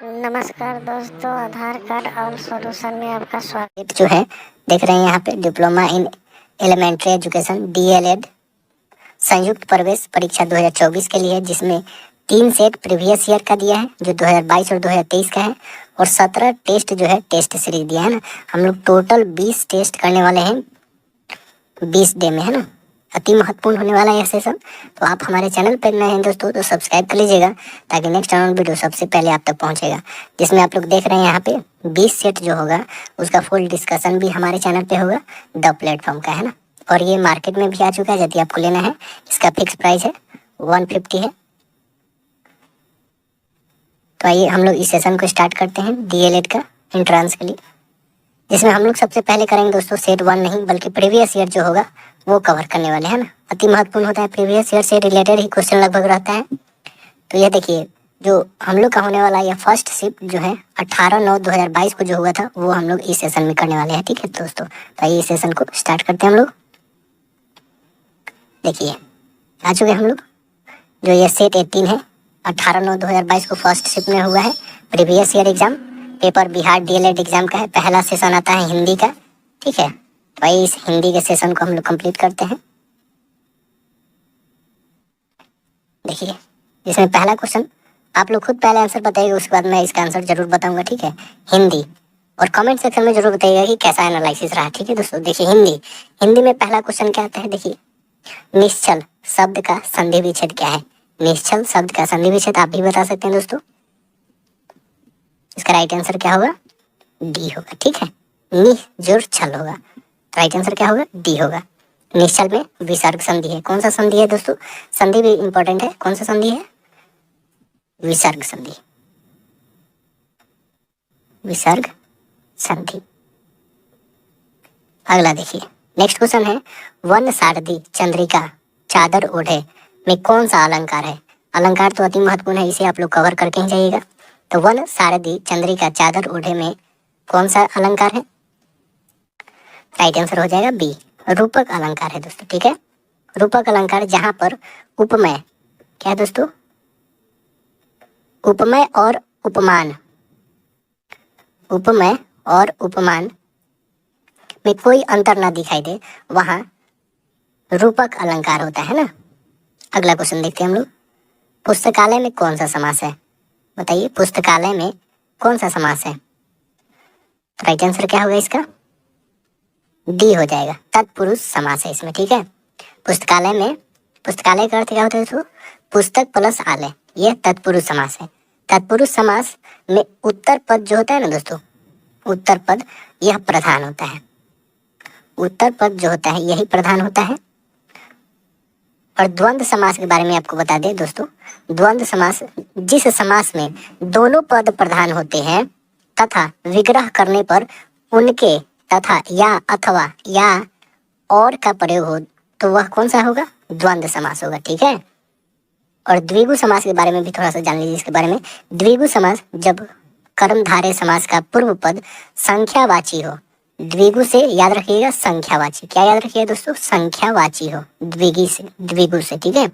नमस्कार दोस्तों, आधार कार्ड और सॉल्यूशन में आपका स्वागत। जो है देख रहे हैं यहाँ पे diploma in elementary education DLED संयुक्त प्रवेश परीक्षा 2024 के लिए, जिसमें 3 सेट प्रीवियस ईयर का दिया है जो 2022 और 2023 का है, और 17 टेस्ट जो है टेस्ट सीरीज दिया है ना। हम लोग टोटल 20 टेस्ट करने वाले हैं 20 डे में, है ना। अति महत्वपूर्ण होने वाला है यह सेशन। तो आप हमारे चैनल पर नए हैं दोस्तों तो सब्सक्राइब कर लीजिएगा, ताकि नेक्स्ट आने वीडियो सबसे पहले आप तक पहुंचेगा। जिसमें आप लोग देख रहे हैं यहाँ पे 20 सेट जो होगा उसका फुल डिस्कशन भी हमारे चैनल पे होगा, द प्लेटफॉर्म का, है ना। और ये मार्केट में भी आ चुका है। यदि आपको लेना है, इसका फिक्स प्राइस है 150 है। तो आइए हम लोग इस सेशन को स्टार्ट करते हैं DLED का एंट्रेंस के लिए, जिसमें हम लोग सबसे पहले करेंगे दोस्तों सेट 1 नहीं बल्कि प्रीवियस ईयर जो होगा वो कवर करने वाले हैं ना। अति महत्वपूर्ण होता है, प्रीवियस ईयर से रिलेटेड ही क्वेश्चन लगभग रहता है। तो ये देखिए, जो हम लोग का होने वाला है फर्स्ट शिफ्ट जो है 18/9/2022 को जो हुआ था वो हम लोग इस सेशन में करने वाले हैं, ठीक है दोस्तों। तो आइए इस सेशन को स्टार्ट करते हैं हम लोग। देखिए आ चुके हम लोग। जो ये सेट 18 है 18/9/2022 को फर्स्ट शिफ्ट में हुआ है। Previous year exam paper Bihar DLED exam का है। पहला सेशन आता है हिंदी का, ठीक है। तो आइए इस हिंदी के सेशन को हम लोग कंप्लीट करते हैं। देखिए इसमें पहला क्वेश्चन आप लोग खुद पहले आंसर बताइएगा, उसके बाद मैं इसका आंसर जरूर बताऊंगा, ठीक है। हिंदी, और कमेंट सेक्शन में जरूर बताइएगा कि कैसा एनालिसिस रहा, ठीक है दोस्तों। देखिए हिंदी में पहला क्वेश्चन क्या आता है। देखिए, निश्चल शब्द का संधि विच्छेद क्या है। निश्चल शब्द का संधि विच्छेद आप भी बता सकते हैं दोस्तों। इसका राइट आंसर क्या होगा, डी होगा, ठीक है। निजुर छल होगा, राइट आंसर क्या होगा, डी होगा। निश्चल में विसर्ग संधि है। कौन सा संधि है दोस्तों, संधि भी इंपॉर्टेंट है। कौन सा संधि है, विसर्ग संधि, विसर्ग संधि। अगला देखिए, नेक्स्ट क्वेश्चन है, वन सारथी चंद्रिका चादर ओढ़े में कौन सा अलंकार है। अलंकार तो अति महत्वपूर्ण है, इसे आप लोग कवर करके ही जाइएगा। तो वन सारथी चंद्रिका चादर ओढ़े में कौन सा अलंकार है, राइट आंसर हो जाएगा बी, रूपक अलंकार है दोस्तों, ठीक है। रूपक अलंकार जहां पर उपमेय क्या है दोस्तों, उपमेय और उपमान, उपमेय और उपमान में कोई अंतर ना दिखाई दे, वहां रूपक अलंकार होता है ना। अगला क्वेश्चन देखते हैं हम लोग, पुस्तकालय में कौन सा समास है। बताइए पुस्तकालय में कौन सा समास है। राइट आंसर क्या होगा इसका, डी हो जाएगा, तत्पुरुष समास है इसमें, ठीक है। पुस्तकालय में, पुस्तकालय का अर्थ क्या होता है दोस्तों, पुस्तक प्लस आलय, यह तत्पुरुष समास है। तत्पुरुष समास में उत्तर पद जो होता है ना दोस्तों, उत्तर पद यह प्रधान होता है। उत्तर पद जो होता है यही प्रधान होता है। और द्वंद्व समास के बारे में आपको बता दें दोस्तों, द्वंद्व समास जिस समास में दोनों पद प्रधान होते हैं तथा विग्रह करने पर उनके तथा या अथवा या और का प्रयोग हो तो वह कौन सा होगा, द्वंद्व समास होगा, ठीक है। और द्विगु समास के बारे में भी थोड़ा सा जान लीजिए इसके बारे में। द्विगु समास जब कर्मधारय समास का पूर्व पद संख्यावाची हो, द्विगु से याद रखिएगा संख्यावाची, क्या याद रखिएगा दोस्तों, संख्यावाची हो द्विगु से, ठीक है।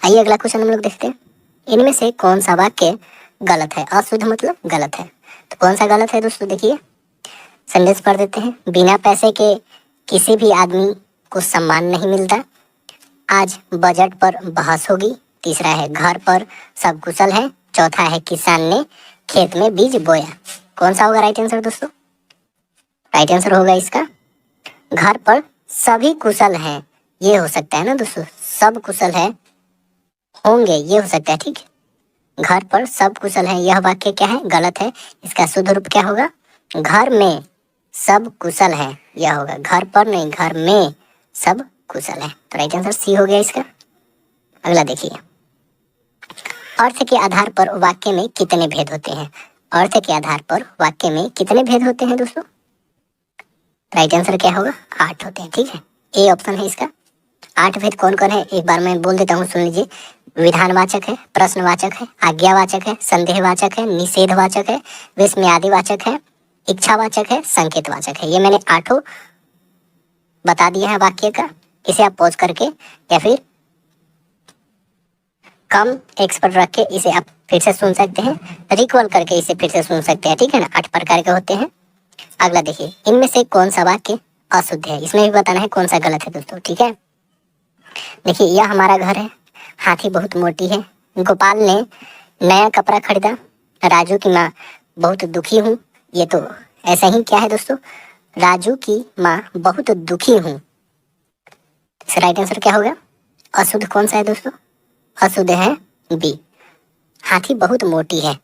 आइए अगला क्वेश्चन हम लोग देखते हैं, इनमें से कौन सा वाक्य गलत है। अशुद्ध मतलब गलत है, तो कौन सा गलत है दोस्तों। देखिए संदेश पढ़ देते हैं, बिना पैसे के किसी भी आदमी को सम्मान नहीं मिलता। आज बजट पर बहस होगी। तीसरा है घर पर सब कुशल है। चौथा है किसान ने खेत में बीज बोया। कौन सा होगा राइट आंसर दोस्तों, राइट आंसर होगा इसका घर पर सभी कुशल हैं, ये हो सकता है ना दोस्तों, सब कुशल है होंगे ये हो सकता है, ठीक है। घर पर सब कुशल है यह वाक्य क्या है, गलत है। इसका शुद्ध रूप क्या होगा, घर में सब कुशल है, यह होगा घर पर नहीं घर में सब कुशल है। तो राइट आंसर सी हो गया इसका। अगला देखिए, अर्थ के आधार पर वाक्य में कितने भेद होते हैं। अर्थ के आधार पर वाक्य में कितने भेद होते हैं दोस्तों, राइट आंसर क्या होगा, 8 होते हैं, ठीक है। ए ऑप्शन है इसका। 8 भेद कौन कौन है एक बार मैं बोल देता हूँ, सुन लीजिए। विधानवाचक है, प्रश्नवाचक है, आज्ञावाचक है, संदेहवाचक है, निषेधवाचक है, विस्मयादिवाचक है, इच्छावाचक है, संकेतवाचक है। ये मैंने 8 बता दिया है वाक्य का। इसे आप पॉज करके या फिर कम एक्स पर रख के इसे आप फिर से सुन सकते हैं, रिकॉल करके इसे फिर से सुन सकते हैं, ठीक है ना। 8 प्रकार के होते हैं। अगला देखिए, इनमें से कौन सा वाक्य अशुद्ध है, इसमें भी बताना है कौन सा गलत है दोस्तों, ठीक है। देखिए, यह हमारा घर है, हाथी बहुत मोटी है, गोपाल ने नया कपड़ा खरीदा, राजू की माँ बहुत दुखी हूँ। ये तो ऐसा ही क्या है दोस्तों, राजू की माँ बहुत दुखी हूँ। इसका राइट आंसर क्या होगा, अशुद्ध कौन सा है दोस्तों, अशुद्ध है बी, हाथी बहुत मोटी है।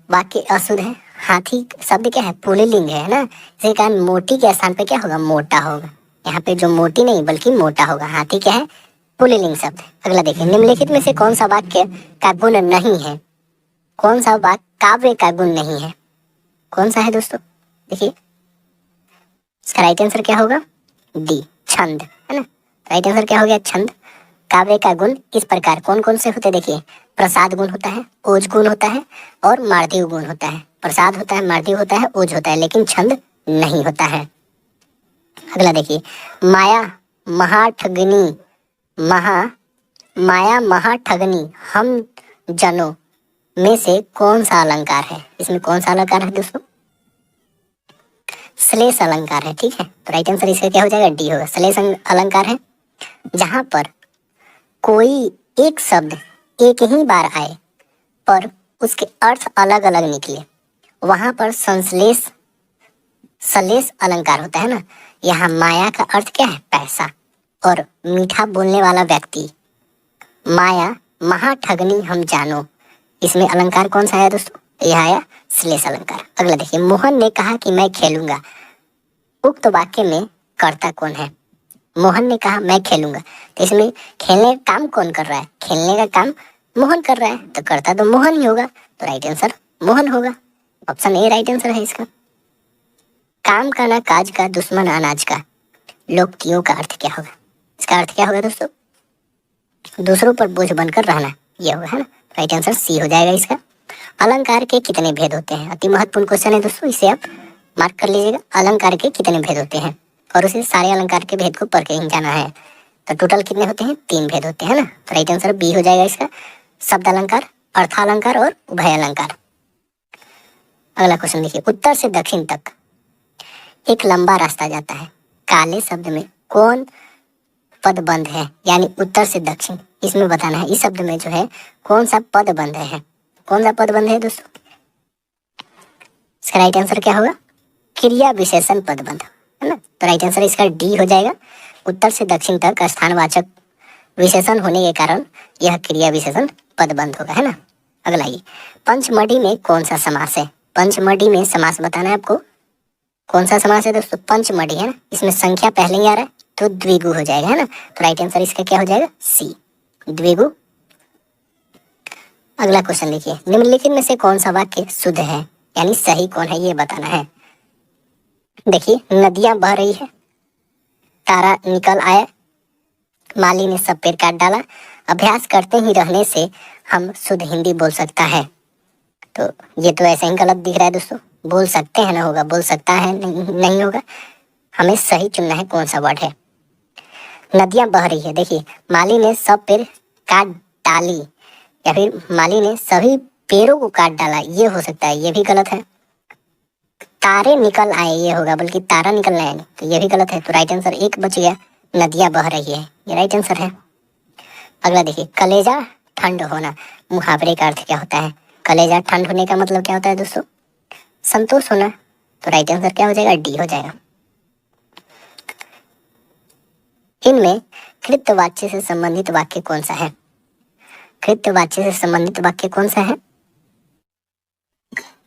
वाक्य अशुद्ध है, हाथी शब्द क्या है, पुल्लिंग है ना, इसी कारण मोटी के स्थान पे क्या होगा, मोटा होगा। यहाँ पे जो मोटी नहीं बल्कि मोटा होगा, हाथी क्या है, पुल्लिंग शब्द। अगला देखिए, निम्नलिखित में से कौन सा वाक्य का गुण नहीं है, कौन सा वाक्य काव्य का गुण नहीं है, कौन सा है दोस्तों। देखिए, इसका राइट आंसर क्या होगा, डी, छंद, है ना। राइट आंसर क्या हो गया, छंद। काव्य का गुण इस प्रकार कौन कौन से होते हैं, देखिए, प्रसाद गुण होता है, ओज गुण होता है और मार्दीव गुण होता है। प्रसाद होता है, मार्दीव होता है, ओज होता है, लेकिन छंद नहीं होता है। अगला देखिए, माया महाठगनी, माया महाठगनी हम जनों में से कौन सा अलंकार है, इसमें कौन सा अलंकार है दोस्तों, श्लेष अलंकार है, ठीक है। तो राइट आंसर इसका क्या हो जाएगा, डी होगा, श्लेष अलंकार है। जहां पर कोई एक शब्द एक ही बार आए पर उसके अर्थ अलग अलग निकले, वहां पर संश्लेष श्लेष अलंकार होता है ना। यहाँ माया का अर्थ क्या है, पैसा, और मीठा बोलने वाला व्यक्ति, माया महाठगनी हम जानो, इसमें अलंकार कौन सा आया दोस्तों, यह आया श्लेष अलंकार। अगला देखिए, मोहन ने कहा कि मैं खेलूंगा, उक्त वाक्य में कर्ता कौन है, मोहन ने कहा मैं खेलूंगा, तो इसमें खेलने का काम कौन कर रहा है, खेलने का काम मोहन कर रहा है, तो कर्ता तो मोहन ही होगा, तो राइट आंसर मोहन होगा, ऑप्शन ए राइट आंसर है इसका। काम का ना काज का, दुश्मन अनाज का, लोकोक्तियों का अर्थ क्या होगा, इसका अर्थ क्या होगा दोस्तों, दूसरों पर बोझ बनकर रहना, यह होगा, है ना। राइट आंसर सी हो जाएगा इसका। अलंकार के कितने भेद होते हैं, अति महत्वपूर्ण क्वेश्चन है दोस्तों, इसे आप मार्क कर लीजिएगा। अलंकार के कितने भेद होते हैं, और उसे सारे अलंकार के भेद को पढ़ के ही जाना है। तो टोटल कितने होते हैं, 3 भेद होते हैं ना। तो राइट आंसर बी हो जाएगा इसका, शब्द अलंकार, अर्थालंकार और उभय अलंकार। अगला क्वेश्चन देखिए, उत्तर से दक्षिण तक एक लंबा रास्ता जाता है, काले शब्द में कौन पद बंद है, यानी उत्तर से दक्षिण, इसमें बताना है इस शब्द में जो है कौन सा पद बंद है, कौन सा पद बंद है दोस्तों। इसका राइट आंसर क्या होगा, क्रिया विशेषण पद बंद, है ना। तो राइट आंसर इसका डी हो जाएगा, उत्तर से दक्षिण तक स्थानवाचक विशेषण होने के कारण यह क्रिया विशेषण पद बंद होगा, है ना। अगला ये, पंचमढ़ी में कौन सा समास है, पंचमढ़ी में समास बताना है आपको, कौन सा समास है दोस्तों, पंचमढ़ी, है ना। इसमें संख्या पहले ही आ रहा है तो द्विगु हो जाएगा, है ना। तो राइट आंसर इसका क्या हो जाएगा, सी, द्विगु। अगला क्वेश्चन देखिए, निम्नलिखित में से कौन सा वाक्य शुद्ध है, यानी सही कौन है, ये बताना है। देखिए, नदियां बह रही है, तारा निकल आया, माली ने सब पेड़ काट डाला, अभ्यास करते ही रहने से हम शुद्ध हिंदी बोल सकता है। तो ये तो ऐसे ही गलत दिख रहा है दोस्तों, बोल सकते हैं ना होगा, बोल सकता है नहीं होगा, हमें सही चुनना है कौन सा वर्ड है। नदियां बह रही है, देखिए माली ने सब पेड़ काट डाली, या फिर माली ने सभी पेड़ों को काट डाला, ये हो सकता है, ये भी गलत है। तारे निकल आए, ये होगा, बल्कि तारा निकल आए, तो ये भी गलत है। तो राइट आंसर एक बच गया, नदियां बह रही है, ये राइट आंसर है। अगला देखिए, कलेजा ठंड होना, मुहावरे का अर्थ क्या होता है, कलेजा ठंड होने का मतलब क्या होता है दोस्तों, संतोष होना। तो राइट आंसर क्या हो जाएगा, डी हो जाएगा। इनमें कृतवाच्य से संबंधित वाक्य कौन सा है, कृतवाच्य से संबंधित वाक्य कौन सा है,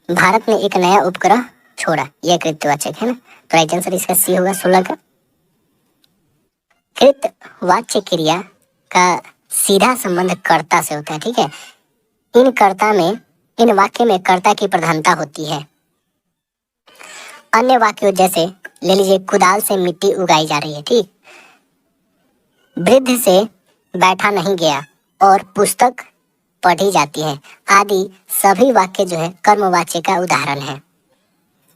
भारत ने एक नया उपग्रह छोड़ा, यह कृतवाचक है ना। तो राइट आंसर इसका सी होगा, 16 का। कृतवाच्य क्रिया का सीधा संबंध कर्ता से होता है, ठीक है। इन वाक्य में कर्ता की प्रधानता होती है। अन्य वाक्यों जैसे ले लीजिए, कुदाल से मिट्टी उगाई जा रही है, ठीक, वृद्ध से बैठा नहीं गया, और पुस्तक पढ़ी जाती है, आदि सभी वाक्य जो है कर्मवाच्य का उदाहरण है।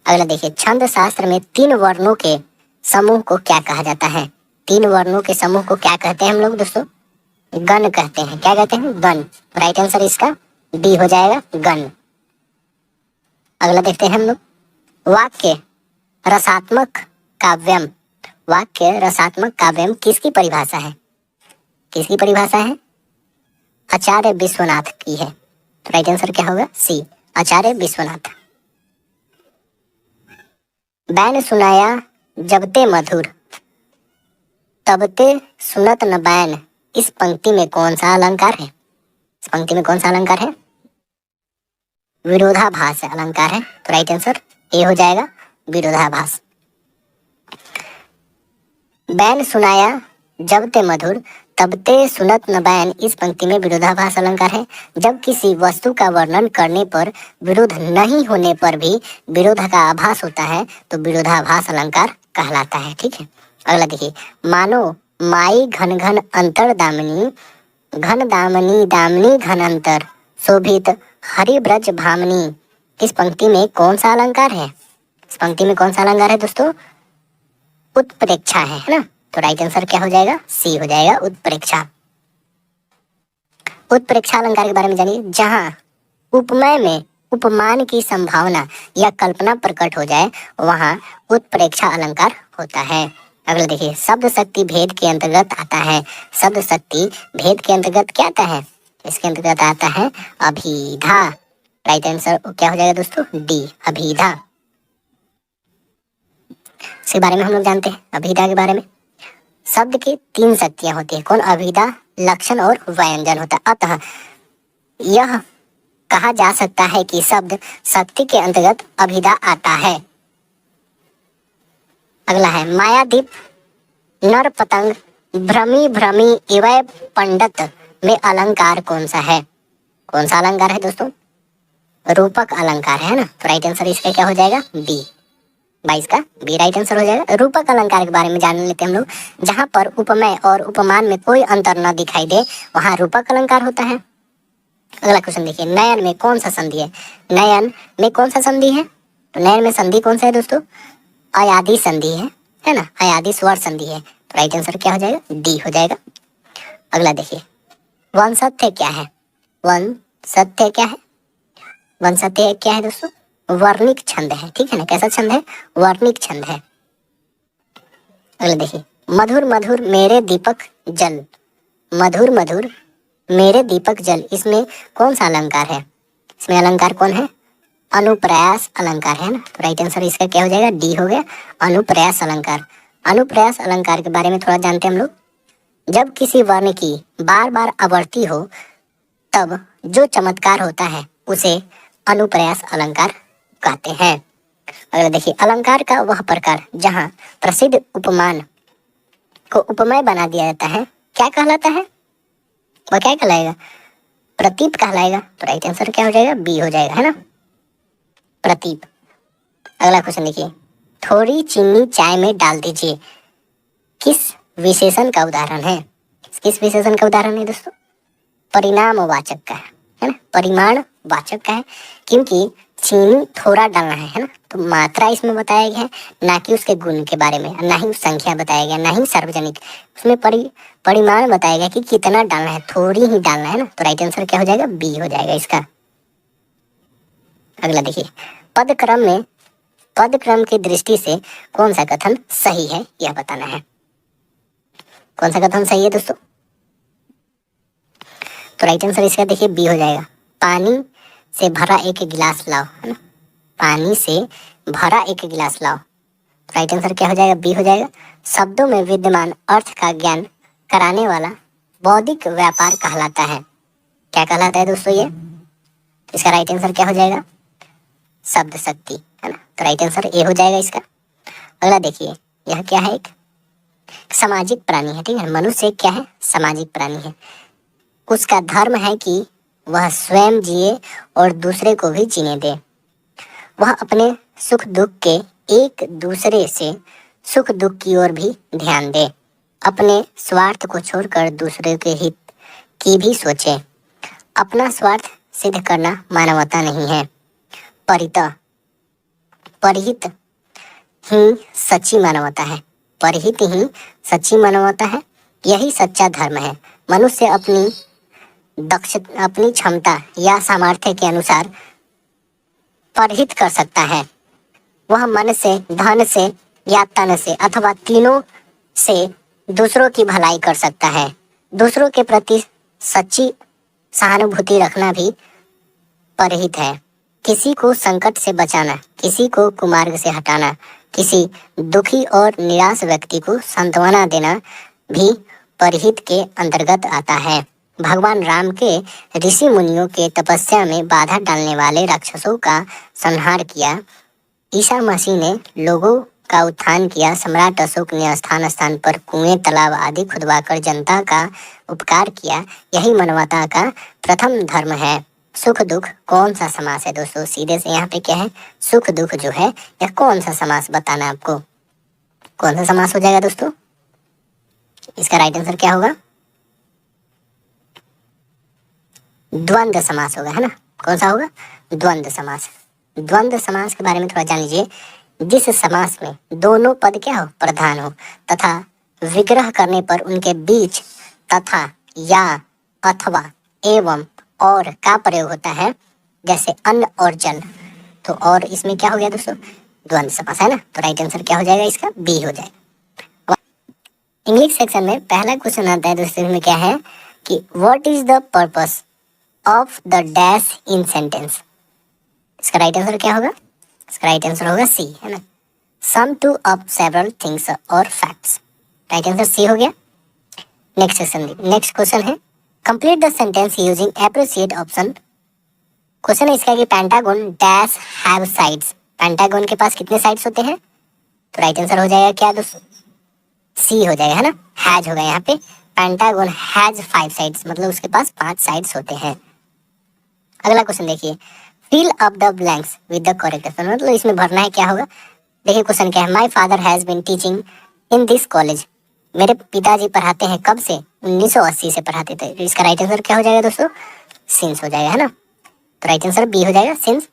अगला देखिए, छंद शास्त्र में 3 वर्णों के समूह को क्या कहा जाता है, 3 वर्णों के समूह को क्या कहते हैं हम लोग दोस्तों, गन कहते हैं। क्या कहते हैं? गन। राइट आंसर इसका डी हो जाएगा, गन। अगला देखते हैं हम लोग, वाक्य रसात्मक काव्यम। वाक्य रसात्मक काव्यम किसकी परिभाषा है? किसकी परिभाषा है? आचार्य विश्वनाथ की है। तो राइट आंसर क्या होगा? सी, आचार्य विश्वनाथ। बैन सुनाया जबते मधुर तबते सुनत न बैन, इस पंक्ति में कौन सा अलंकार है? इस पंक्ति में कौन सा अलंकार है? विरोधाभास अलंकार है। तो राइट आंसर ए हो जाएगा, विरोधाभास। बैन सुनाया जबते मधुर तबते सुनत न बैन, इस पंक्ति में विरोधाभास अलंकार है। जब किसी वस्तु का वर्णन करने पर विरोध नहीं होने पर भी विरोध का आभास होता है तो विरोधाभास अलंकार कहलाता है। ठीक है। अगला देखिए, मानो माई घन घन अंतर दामिनी, घन दामिनी दामिनी घन अंतर, शोभित हरि ब्रज भामनी, इस पंक्ति में कौन सा अलंकार है? इस पंक्ति में कौन सा अलंकार है दोस्तों? उत्प्रेक्षा है ना। तो राइट आंसर क्या हो जाएगा? सी हो जाएगा, उत्प्रेक्षा। उत्प्रेक्षा अलंकार के बारे में जानिए। जहां उपमेय में उपमान की संभावना या कल्पना प्रकट हो जाए वहां उत्प्रेक्षा अलंकार होता है। अगला देखिए, शब्द शक्ति भेद के अंतर्गत आता है। शब्द शक्ति भेद के अंतर्गत क्या आता है? इसके अंतर्गत आता है अभिधा। राइट आंसर क्या हो जाएगा दोस्तों? डी, अभिधा। इसके बारे में हम लोग जानते हैं, अभिधा के बारे में। शब्द की 3 शक्तियां होती है। कौन? अभिधा, लक्षण और व्यंजन होता है। अतः यह कहा जा सकता है कि शब्द शक्ति के अंतर्गत अभिधा आता है। अगला है, मायादीप नर पतंग भ्रमी भ्रमी इवय पंडित में अलंकार कौन सा है? कौन सा अलंकार है दोस्तों? रूपक अलंकार है ना। तो राइट आंसर इसका क्या हो जाएगा? बी, 22 का बी राइट आंसर हो जाएगा। रूपक अलंकार के बारे में जान लेते हैं हम लोग। जहां पर उपमेय और उपमान में कोई अंतर न दिखाई दे वहां रूपक अलंकार होता है। अगला क्वेश्चन देखिए, नयन में कौन सा संधि है? नयन में कौन सा संधि है? तो नयन में संधि कौन सा है दोस्तों? अयादि संधि है ना, अयादि स्वर संधि है। तो राइट आंसर क्या हो जाएगा? डी हो जाएगा। अगला देखिए, वंशत्य क्या है? वंशत्य क्या है? वंशत्य क्या है दोस्तों? वर्णिक छंद है। ठीक है ना, कैसा छंद है? वर्णिक छंद है। अगला देखिए, मधुर मधुर मेरे दीपक जल, मधुर मधुर मेरे दीपक जल, इसमें कौन सा अलंकार है? इसमें अलंकार कौन है? अनुप्रयास अलंकार है ना। तो राइट आंसर इसका क्या हो जाएगा? डी हो गया, अनुप्रयास अलंकार। अनुप्रयास अलंकार के बारे में थोड़ा जानते हैं हम लोग। जब किसी वर्ण की बार बार आवर्ती हो तब जो चमत्कार होता है उसे अनुप्रयास अलंकार कहते हैं। अगर देखिए, अलंकार का वह प्रकार जहां प्रसिद्ध उपमान को उपमेय बना दिया जाता है क्या कहलाता है? वह क्या कहलाएगा? प्रतीप कहलाएगा। तो राइट आंसर क्या हो जाएगा? बी हो जाएगा, है ना, प्रतीप। अगला क्वेश्चन देखिए, थोड़ी चीनी चाय में डाल दीजिए, किस विशेषण का उदाहरण है? किस विशेषण का उदाहरण है दोस्तों? परिणामवाचक का है ना, परिमाण वाचक का है, क्योंकि चीनी थोड़ा डालना है ना। तो मात्रा इसमें बताया गया है, ना कि उसके गुण के बारे में, ना ही संख्या बताया गया, ना ही सार्वजनिक। उसमें परिमाण बताया गया कि कितना डालना है, थोड़ी ही डालना है ना। तो राइट आंसर क्या हो जाएगा? बी हो जाएगा इसका। अगला देखिए, पद क्रम की दृष्टि से कौन सा कथन सही है यह बताना है। कौन सा कथन सही है दोस्तों? तो राइट आंसर इसका देखिए बी हो जाएगा, पानी से भरा एक गिलास लाओ, है ना, पानी से भरा एक गिलास लाओ। राइट आंसर क्या हो जाएगा? बी हो जाएगा। शब्दों में विद्यमान अर्थ का ज्ञान कराने वाला बौद्धिक व्यापार कहलाता है। क्या कहलाता है दोस्तों ये? इसका राइट आंसर क्या हो जाएगा? शब्द शक्ति, है ना। तो राइट आंसर ए हो जाएगा इसका। अगला देखिए, यह क्या है? एक सामाजिक प्राणी है। ठीक है, मनुष्य क्या है? सामाजिक प्राणी है। उसका धर्म है कि वह स्वयं जिए और दूसरे को भी जीने दे। वह अपने सुख दुख के एक दूसरे से सुख दुख की ओर भी ध्यान दे, अपने स्वार्थ को छोड़कर दूसरे के हित की भी सोचे। अपना स्वार्थ सिद्ध करना मानवता नहीं है, परिहित ही सच्ची मानवता है। परिहित ही सच्ची मानवता है, यही सच्चा धर्म है। मनुष्य अपनी क्षमता या सामर्थ्य के अनुसार परहित कर सकता है। वह मन से, धन से या तन से अथवा तीनों से दूसरों की भलाई कर सकता है। दूसरों के प्रति सच्ची सहानुभूति रखना भी परहित है। किसी को संकट से बचाना, किसी को कुमार्ग से हटाना, किसी दुखी और निराश व्यक्ति को सांत्वना देना भी परहित के अंतर्गत आता है। भगवान राम के ऋषि मुनियों के तपस्या में बाधा डालने वाले राक्षसों का संहार किया। ईसा मसीह ने लोगों का उत्थान किया। सम्राट अशोक ने स्थान स्थान पर कुएं, तालाब आदि खुदवाकर जनता का उपकार किया। यही मानवता का प्रथम धर्म है। सुख दुख कौन सा समास है दोस्तों? सीधे से यहाँ पे क्या है, सुख दुख जो है यह कौन सा समास बताना आपको। कौन सा समास हो जाएगा दोस्तों? इसका राइट आंसर क्या होगा? द्वंद्व समास होगा, है ना। कौन सा होगा? द्वंद्व समास। द्वंद्व समास के बारे में थोड़ा जान लीजिए। जिस समास में दोनों पद क्या हो, प्रधान हो, तथा विग्रह करने पर उनके बीच तथा, या, अथवा, एवं और का प्रयोग होता है, जैसे अन्न और जल। तो और इसमें क्या हो गया दोस्तों? द्वंद्व समास, है ना। तो राइट आंसर क्या हो जाएगा इसका? बी हो जाएगा। इंग्लिश सेक्शन में पहला क्वेश्चन आता है दोस्तों, इसमें क्या है कि what is the purpose of the dash in sentence. इसका राइट आंसर क्या होगा? इसका राइट आंसर होगा सी, है ना। सम टू ऑफ सेवरल थिंग्स और फैक्ट्स। राइट आंसर सी हो गया। नेक्स्ट क्वेश्चन है complete the sentence using appropriate option. Question है इसका कि pentagon dash have sides. Pentagon के पास कितने साइड्स होते हैं? तो राइट आंसर हो जाएगा क्या दोस्तों? सी हो जाएगा, है ना। हैज होगा यहाँ पे। पेंटागन हैज 5 साइड्स, मतलब उसके पास 5 साइड्स होते हैं। अगला क्वेश्चन देखिए, fill up the blanks with the correct answer. मतलब इसमें भरना है क्या होगा। देखिए क्वेश्चन क्या है, my father has been teaching in this college. मेरे पिताजी पढ़ाते हैं कब से? 1980 से पढ़ाते थे। इसका राइट आंसर क्या हो जाएगा दोस्तों? सिंस हो जाएगा, है ना। तो राइट आंसर बी हो जाएगा, सिंस।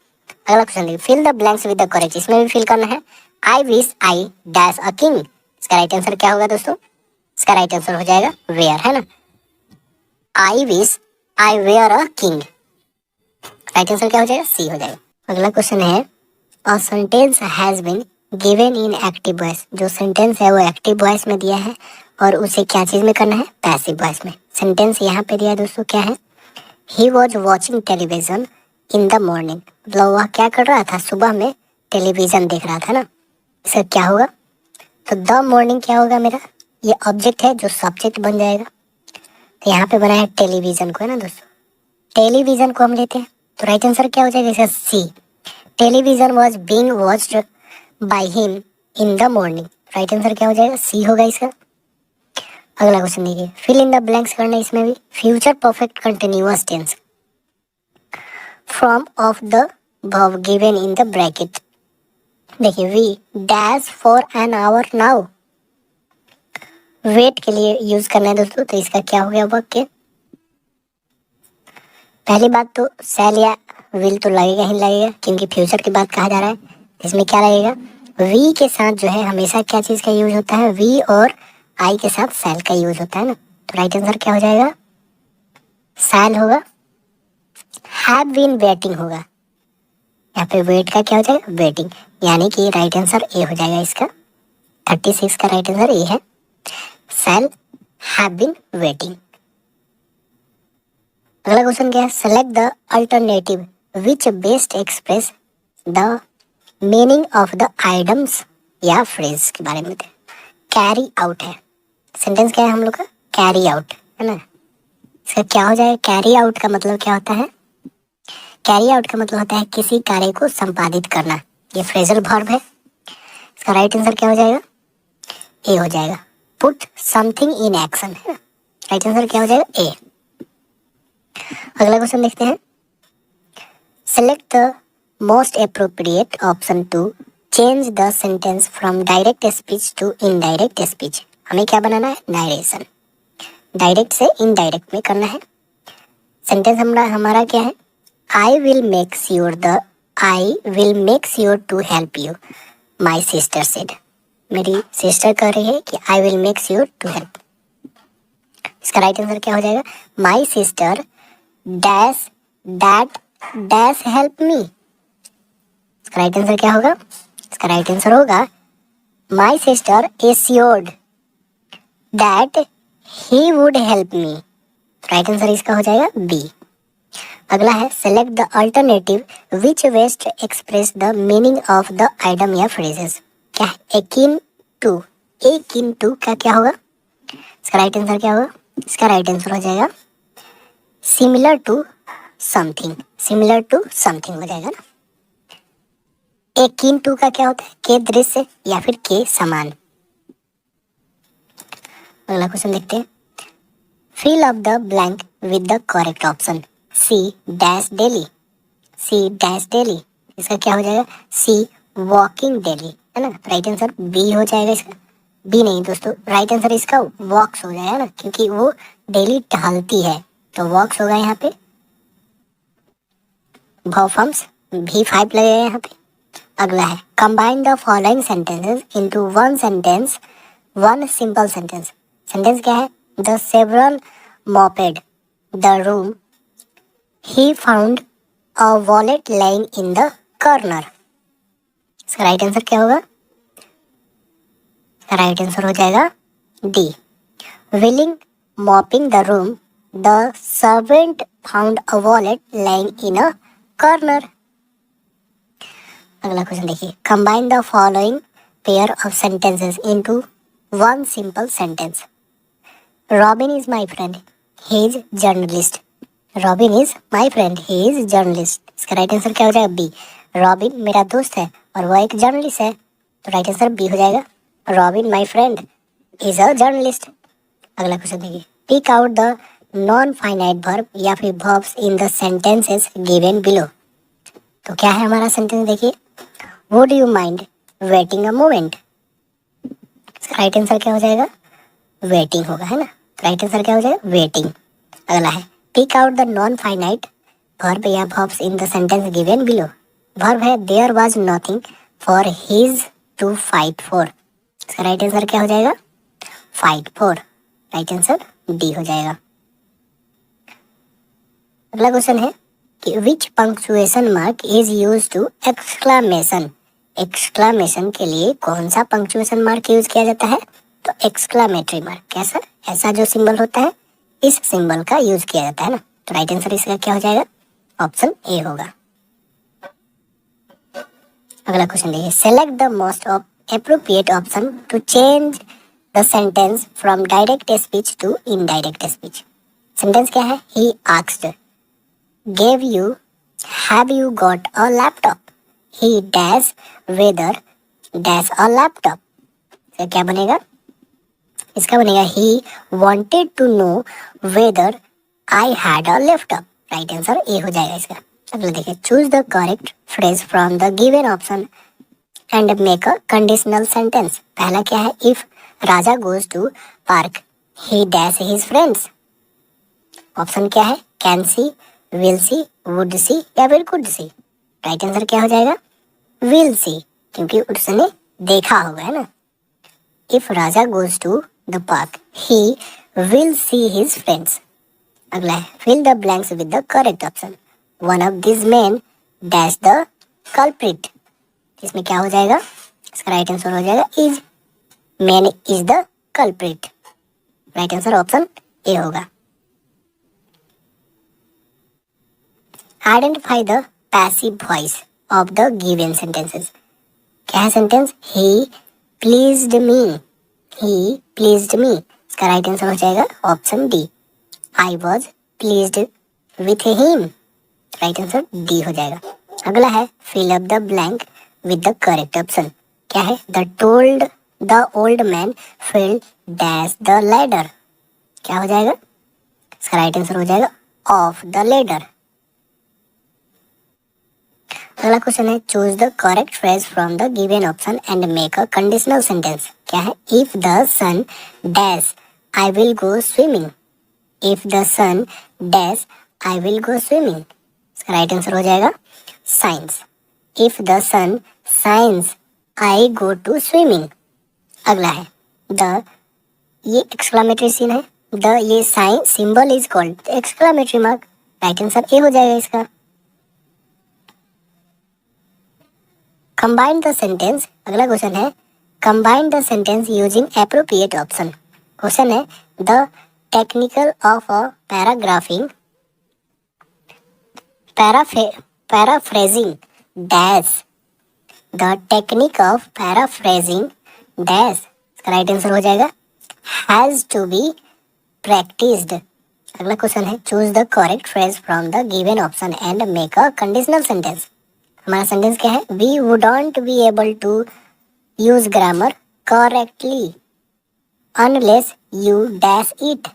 अगला क्वेश्चन देखिए, fill the blanks with the correct. इसमें भी फिल करना है। I wish I dash a king. इसका राइट आंसर क्या होगा दोस्तों? इसका राइट आंसर हो जाएगा वेयर, है ना। I wish I were a king. Right answer क्या हो जाएगा? सी हो जाएगा। अगला क्वेश्चन है a sentence has been given in active voice. जो सेंटेंस है वो एक्टिव वॉइस में दिया है और उसे क्या चीज में करना है? पैसिव वॉइस में। सेंटेंस यहाँ पे दिया है दोस्तों, क्या है? He was watching television in the morning. मतलब वह क्या कर रहा था? सुबह में टेलीविजन देख रहा था ना। इसका क्या होगा? तो द मॉर्निंग क्या होगा मेरा? ये ऑब्जेक्ट है जो सब्जेक्ट बन जाएगा। तो यहाँ पे बना है टेलीविजन को, है ना दोस्तों। टेलीविजन को हम लेते हैं, तो राइट आंसर क्या हो जाएगा इसका? C. Television was being watched by him in the morning. Right answer क्या हो जाएगा? सी होगा इसका। अगला क्वेश्चन देखिए, फिल इन द ब्लैंक्स करना है इसमें भी। Future perfect continuous tense form of the verb given in the bracket. देखिए, we dash for an hour now. Wait के लिए यूज करना है दोस्तों। तो इसका क्या हो गया वाक्य? पहली बात तो शैल या विल तो लगेगा ही लगेगा, क्योंकि फ्यूचर की बात कहा जा रहा है। इसमें क्या लगेगा? वी के साथ जो है हमेशा क्या चीज का यूज होता है? वी और आई के साथ शैल का यूज होता है ना। तो राइट आंसर क्या हो जाएगा? शैल होगा। हैव बीन वेटिंग होगा। यहाँ पे वेट का क्या हो जाएगा? वेटिंग। यानी कि राइट आंसर ए हो जाएगा इसका। 36 का राइट आंसर ए है। Shall have been waiting. अगला क्वेश्चन क्या है? Select the alternative which best express the meaning of the items या फ्रेज के बारे में। कैरी आउट है। सेंटेंस क्या है हम लोग का? कैरी आउट, है ना। इसका क्या हो जाएगा? कैरी आउट का मतलब क्या होता है? कैरी आउट का मतलब होता है किसी कार्य को संपादित करना। ये फ्रेजल वर्ब है। इसका राइट आंसर क्या हो जाएगा? ए हो जाएगा। पुट समथिंग इन एक्शन, है ना। राइट आंसर क्या हो जाएगा? ए। अगला क्वेश्चन देखते हैं, select the most appropriate option to change the sentence from direct speech to indirect speech. हमें क्या बनाना है? नारेशन। डायरेक्ट से इनडायरेक्ट में करना है। सेंटेंस हमारा क्या है? I will make sure to help you my sister said. मेरी सिस्टर कह रही है कि I will make sure to help. इसका राइट आंसर क्या हो जाएगा? My sister dash that dash help me. इसका राइट आंसर क्या होगा? इसका राइट आंसर होगा my sister assured that he would help me. Right answer इसका हो जाएगा बी। अगला है select the alternative which best express the meaning of the item या फ्रेजेस। क्या है? एकिन टू का क्या होगा? इसका राइट आंसर क्या होगा? इसका राइट आंसर हो जाएगा similar to something. Similar to something हो जाएगा ना। एकिन टू का क्या होता है? के दृश्य या फिर के समान। अगला क्वेश्चन देखते हैं। Fill up the blank with the correct option. C dash daily. C dash daily इसका क्या हो जाएगा? सी वॉकिंग डेली, है ना। राइट आंसर बी हो जाएगा इसका। बी नहीं दोस्तों, राइट आंसर इसका वॉक्स हो जाएगा ना, क्योंकि वो डेली टहलती है, तो वॉक्स होगा यहाँ पे। वर्ब फॉर्म्स V5 लगेगा यहाँ पे। अगला है combine the following sentences into one sentence, one simple sentence. Sentence क्या है? The several moped the room he found a wallet lying in the corner. इसका राइट आंसर क्या होगा? इसका राइट आंसर हो जाएगा D. Willing mopping the room the servant found a wallet lying in a corner. अगला question देखिए। Combine the following pair of sentences into one simple sentence. Robin is my friend he is journalist. Robin is my friend he is journalist. इसका right answer क्या हो जाएगा? B. Robin मेरा दोस्त है और वह एक जर्नलिस्ट है, तो राइट आंसर बी हो जाएगा। Robin my friend is a journalist. अगला क्वेश्चन देखिए। Pick out the non finite verb या फिर verbs in the sentences given below. तो क्या है हमारा सेंटेंस देखिए। Would you mind waiting a moment. इसका राइट आंसर क्या हो जाएगा? वेटिंग होगा, है ना। राइट आंसर क्या हो जाएगा? वेटिंग। अगला है pick out the non finite verb या verbs in the sentence given below. Verb है there was nothing for his to fight for. इसका राइट आंसर क्या हो जाएगा? Fight for. Right answer D हो जाएगा। अगला क्वेश्चन है कि which punctuation mark is use to exclamation. Exclamation के लिए कौन सा पंक्चुएशन मार्क यूज किया जाता है? तो एक्सक्लामेटरी मार्क। कैसा? ऐसा जो सिंबल होता है, इस सिंबल का यूज किया जाता है ना। तो राइट आंसर इसका क्या हो जाएगा? ऑप्शन ए होगा। अगला क्वेश्चन देखिए। Select the most appropriate option to change the sentence from direct speech to indirect speech. Sentence क्या है? He asked gave you have you got a laptop। he dash whether dash a laptop। तो क्या बनेगा? इसका बनेगा he wanted to know whether I had a laptop। Right answer A हो जाएगा इसका। अगला देखिए। Choose the correct phrase from the given option and make a conditional sentence. पहला क्या है? If Raja goes to park he dash his friends। Option क्या है? Can C, will C, would C या फिर कुड सी। राइट आंसर क्या हो जाएगा? विल सी, क्योंकि उसने देखा होगा, है ना। If Raja goes to the park he will see his friends. अगला है fill the blanks with the correct option. One of this man dash the culprit. इसमें क्या हो जाएगा? इसका राइट आंसर हो जाएगा is. Man is the culprit. Right answer option A होगा। Identify the passive voice of the given sentences. क्या है sentence? He pleased me. He pleased me. इसका राइट आंसर हो जाएगा option D. I was pleased with him. Right answer D हो जाएगा। अगला है fill up the blank with the correct option. क्या है? The old man filled dash the ladder. क्या हो जाएगा? इसका राइट आंसर हो जाएगा ऑफ द लैडर। अगला क्वेश्चन है choose the correct phrase from the given option and make a conditional sentence. क्या है? If the sun dash I will go swimming. If the sun dash I will go swimming. इसका right answer हो जाएगा shines. If the sun shines I go to swimming. अगला है ये exclamatory scene है, the ये sign symbol is called exclamatory mark. Right answer A हो जाएगा इसका। कंबाइन द सेंटेंस, अगला क्वेश्चन है combine the sentence using appropriate option. Question है the technical of a paragraphing paraphrasing dash, the technique of paraphrasing dash, इसका right answer हो जाएगा has to be practised. अगला क्वेश्चन है choose the correct phrase from the given option and make a conditional sentence. हमारा sentence क्या है, we wouldn't be able to use grammar correctly unless you dash it.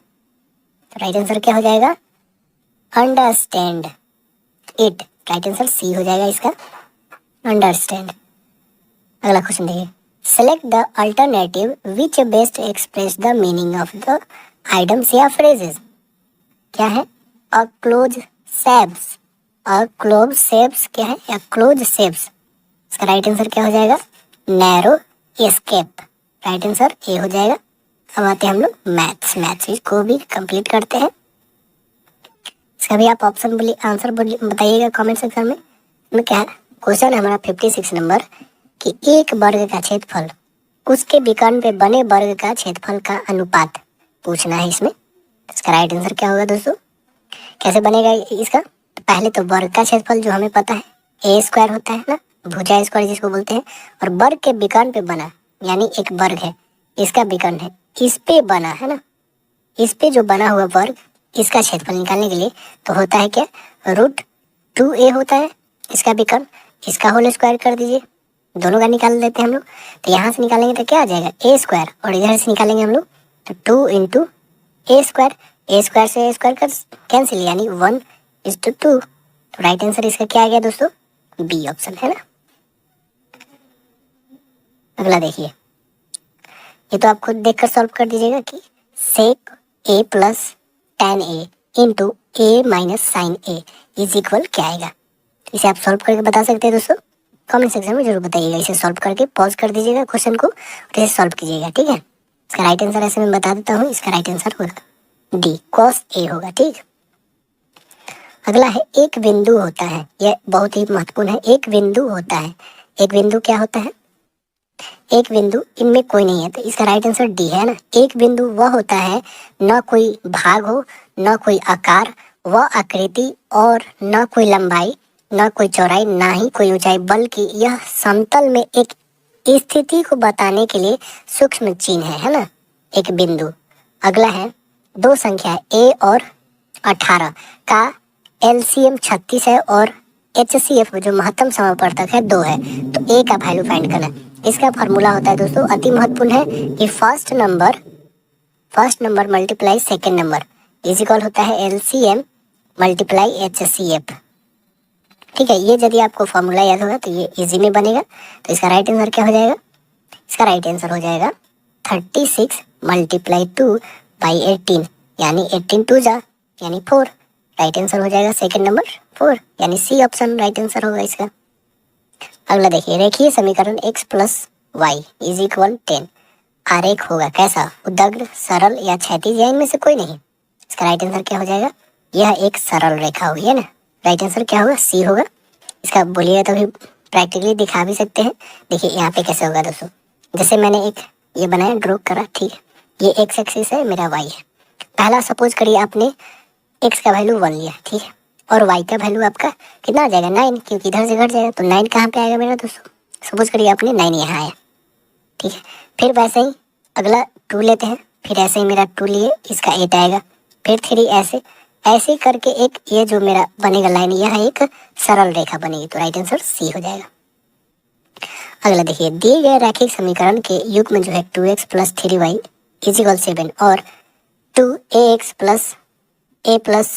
Right answer क्या हो जाएगा, understand it. Right answer C हो जाएगा इसका, understand. अगला क्वेश्चन देखिए select the alternative which best express the meaning of the items या phrases. क्या है, a close ceps, a close ceps क्या है, या क्लोज सेप्स। इसका राइट आंसर क्या हो जाएगा, narrow escape. Right answer A हो जाएगा। अब आते हैं हम लोग मैथ्स को भी कंप्लीट करते हैं। इसका भी आप ऑप्शन बोलिए, आंसर बताइएगा कमेंट सेक्शन में। क्या है क्वेश्चन है हमारा 56 नंबर कि एक वर्ग का क्षेत्रफल उसके विकर्ण पे बने वर्ग का क्षेत्रफल का अनुपात पूछना है इसमें। इसका राइट आंसर क्या होगा दोस्तों, कैसे बनेगा इसका, पहले तो वर्ग का क्षेत्रफल जो हमें पता है ए स्क्वायर होता है ना, भुजा स्क्वायर जिसको बोलते हैं, और वर्ग के विकर्ण पे बना यानी एक वर्ग है इसका विकर्ण है, इस पे बना है ना, इस पे जो बना हुआ वर्ग इसका क्षेत्रफल निकालने के लिए तो होता है क्या, √2a होता है इसका विकर्ण, इसका होल स्क्वायर कर दीजिए, दोनों का निकाल देते हैं हम लोग। तो यहाँ से निकालेंगे तो क्या आ जाएगा ए स्क्वायर, और इधर से निकालेंगे हम लोग तो 2 इंटू ए स्क्वायर, ए स्क्वायर से ए स्क्वायर कर कैंसिल यानी 1:2। तो राइट आंसर इसका क्या आ गया दोस्तों, बी ऑप्शन है ना। अगला देखिए, ये तो आप खुद देखकर सॉल्व कर दीजिएगा कि sec a plus tan a into a minus sine a is equal क्या आएगा। इसे आप सॉल्व करके बता सकते हैं दोस्तों, कमेंट सेक्शन में जरूर बताइएगा। इसे सॉल्व करके पॉज कर दीजिएगा क्वेश्चन को और इसे सॉल्व कीजिएगा, ठीक है। इसका राइट आंसर ऐसे मैं बता देता हूँ, इसका राइट आंसर होगा डी cos a होगा, ठीक। अगला है एक बिंदु होता है, यह बहुत ही महत्वपूर्ण है। एक बिंदु होता है, एक बिंदु क्या होता है, एक बिंदु इनमें कोई नहीं है, तो इसका राइट आंसर डी है ना। एक बिंदु वह होता है न कोई भाग हो, न कोई आकार, वह आकृति और न कोई लंबाई, न कोई चौड़ाई, ना ही कोई ऊंचाई, बल्कि यह समतल में एक स्थिति को बताने के लिए सूक्ष्म चिन्ह है ना, एक बिंदु। अगला है दो संख्या a और 18 का एलसीएम 36 है और HCF जो महत्तम समापवर्तक है 2 है, तो a का वैल्यू फाइंड करना है। इसका फार्मूला होता है दोस्तों, अति महत्वपूर्ण है कि first number multiply second number is equal होता है LCM मल्टीप्लाई HCF, ठीक है। ये यदि आपको फार्मूला याद होगा तो ये इजी में बनेगा। तो इसका राइट आंसर क्या हो जाएगा, इसका राइट आंसर हो जाएगा 36 मल्टीप्लाई 2 बाई 18 यानी 18 2 जा यानी 4। राइट आंसर हो जाएगा सेकंड नंबर 4 यानी सी ऑप्शन राइट आंसर होगा इसका। अगला देखिए, रेखीय समीकरण x plus y is equal 10 आरेख होगा कैसा, उदग्र, सरल या क्षैतिज या इनमें से कोई नहीं। इसका राइट आंसर क्या हो जाएगा, यह एक सरल रेखा होगी है ना। राइट आंसर क्या होगा, सी होगा। इसका बोलिए तो भी प्रैक्टिकली दिखा भी सकते हैं। देखिए यहाँ पे कैसे होगा दोस्तों, जैसे मैंने एक ये बनाया ड्रॉ करा, ठीक है, ये एक्स एक्सिस है, मेरा वाई है। पहला सपोज करिए आपने एक्स का वैल्यू 1 लिया, ठीक है, और वाई का वैल्यू आपका कितना आ जाएगा 9, क्योंकि इधर से घट जाएगा तो 9 कहाँ पे आएगा मेरा दोस्तों, सपोज करिए आपने 9 यहाँ आया, ठीक है। फिर वैसे ही अगला 2 लेते हैं, फिर ऐसे ही मेरा 2 लिए, इसका 8 आएगा, फिर 3 ऐसे ऐसे करके एक ये जो मेरा बनेगा लाइन, यह एक सरल रेखा बनेगी। तो राइट आंसर सी हो जाएगा। अगला देखिए, दिए गए रैखिक समीकरण के युग्म जो है 2x plus 3y is equal 7 और 2ax plus a plus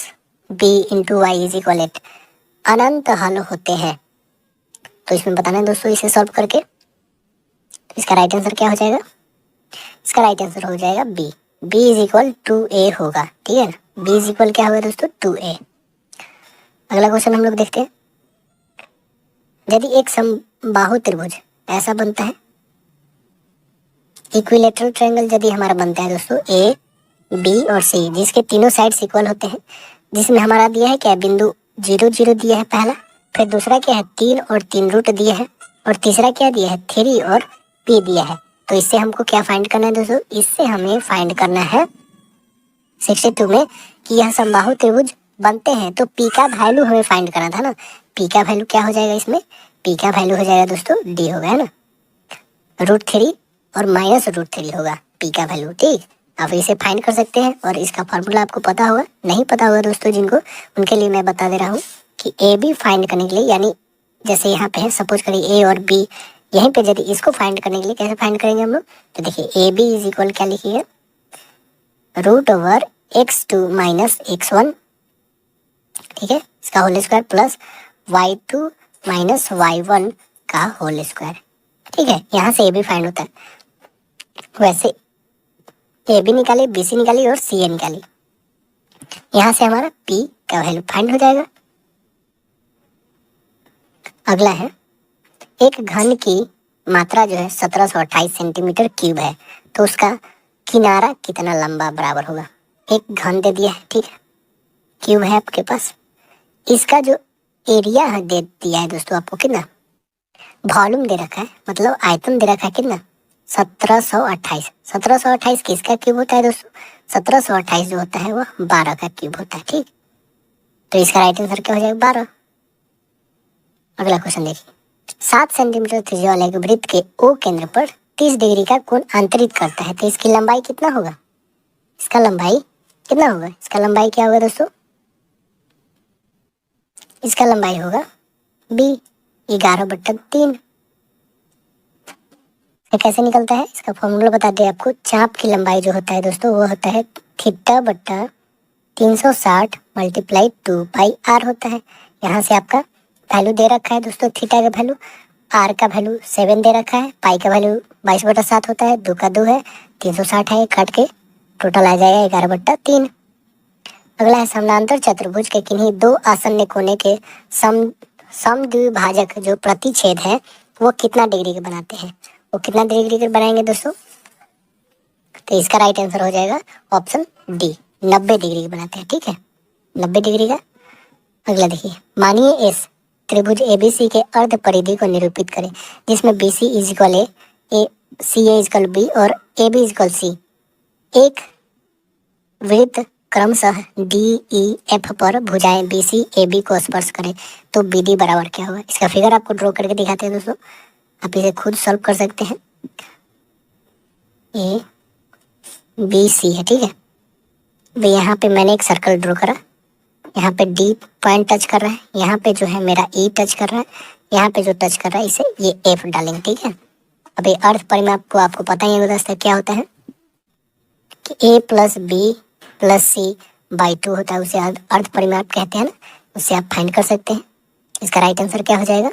b into y is equal 8 अनंत हल होते हैं। तो इसमें बताना है दोस्तों इसे सॉल्व करके। तो इसका राइट आंसर क्या हो जाएगा, इसका राइट आंसर हो जाएगा b इज इक्वल 2a होगा, ठीक है ना। b इज इक्वल क्या होगा दोस्तों 2a। अगला क्वेश्चन हम लोग देखते हैं, यदि एक समबाहु त्रिभुज ऐसा बनता है, इक्विलेटरल ट्रायंगल यदि हमारा बनता है दोस्तों बी और सी, जिसके तीनों साइड्स इक्वल होते हैं, जिसमें हमारा दिया है क्या, बिंदु 0 0 दिया है पहला, फिर दूसरा क्या है 3 और 3 रूट दिया है, और तीसरा क्या दिया है 3 और p दिया है। तो इससे हमको क्या फाइंड करना है दोस्तों, इससे हमें फाइंड करना है 62 में कि यह समबाहु त्रिभुज बनते हैं। तो p का वैल्यू हमें फाइंड करना था ना, p का वैल्यू क्या हो जाएगा इसमें, p का वैल्यू हो जाएगा दोस्तों d होगा, है ना, √3 और -√3 होगा p का वैल्यू। ठीक, आप इसे फाइंड कर सकते हैं और इसका फार्मूला आपको पता होगा, नहीं पता होगा दोस्तों जिनको, उनके लिए मैं बता दे रहा हूँ कि ए बी फाइंड करने के लिए, यानी जैसे यहाँ पे है, सपोज करिए ए और बी, यहीं पे यदि इसको फाइंड करने के लिए कैसे फाइंड करेंगे हम लोग, तो देखिए ए बी इज इक्वल क्या लिखिए, √(x2 - x1), ठीक है, इसका whole square plus y2 - y1 का होल स्क्वायर। ठीक है, यहाँ से ए बी फाइंड होता है। वैसे ए बी निकाली, बी सी निकाली और सी ए निकाली, यहाँ से हमारा p का वैल्यू फाइंड हो जाएगा। अगला है, एक घन की मात्रा जो है 1728 सेंटीमीटर क्यूब है, तो उसका किनारा कितना लंबा बराबर होगा। एक घन दे दिया है, ठीक है, क्यूब है आपके पास, इसका जो एरिया है दे दिया है दोस्तों आपको कितना, वॉल्यूम दे रखा है, मतलब आयतन दे रखा है कितना, 1728। 1728 किसका क्यूब होता है दोस्तों, 1728 जो होता है वह 12 का क्यूब होता है। ठीक, तो इसका राइट आंसर क्या हो जाएगा, 12। अगला क्वेश्चन देखिए, 7 सेंटीमीटर त्रिज्या वाले एक वृत्त के ओ केंद्र पर 30 डिग्री का कोण अंतरित करता है, तो इसकी लंबाई कितना होगा, इसका लंबाई कितना होगा, इसका लंबाई क्या होगा दोस्तों, इसका लंबाई होगा b 11/3। कैसे निकलता है, इसका फॉर्मूला बता दें आपको, चाप की लंबाई जो होता है दोस्तों वो होता है θ/360 × 2πr होता है। यहाँ से आपका वैल्यू दे रखा है दोस्तों, थीटा का वैल्यू, आर का वैल्यू 7 दे रखा है, पाई का वैल्यू 22/7 होता है, 2 का 2 है, 360 है, काट के टोटल आ जाएगा 11/3। अगला है, समानांतर चतुर्भुज के किन्हीं दो आसन्न कोने के समद्विभाजक जो प्रतिच्छेद है वो कितना डिग्री के बनाते हैं, वो कितना डिग्री के बनाएंगे दोस्तों, तो इसका राइट आंसर हो जाएगा ऑप्शन डी, 90 डिग्री के बनाते हैं। ठीक है, 90 डिग्री का। अगला देखिए, मानिए इस त्रिभुज एबीसी के अर्ध परिधि को निरूपित करें, जिसमें BC is equal A, CA is equal B और AB इज इक्वल सी। एक वृत्त क्रमशः DEF पर भुजाएं BC AB को स्पर्श करें, तो BD बराबर क्या होगा। इसका फिगर आपको ड्रॉ करके दिखाते हैं दोस्तों, आप इसे खुद सॉल्व कर सकते हैं। ABC है, ठीक है, भाई यहाँ पे मैंने एक सर्कल ड्रॉ करा, यहाँ पे D पॉइंट टच कर रहा है, यहाँ पे जो है मेरा E टच कर रहा है, यहाँ पे जो टच कर रहा है इसे ये F डालेंगे। ठीक है, अभी अर्थ परिमाप को आपको पता ही है दोस्तों क्या होता है कि A + B + C/2 होता है, उसे अर्थ परिमाप कहते हैं ना, उससे आप फाइंड कर सकते हैं। इसका राइट आंसर क्या हो जाएगा,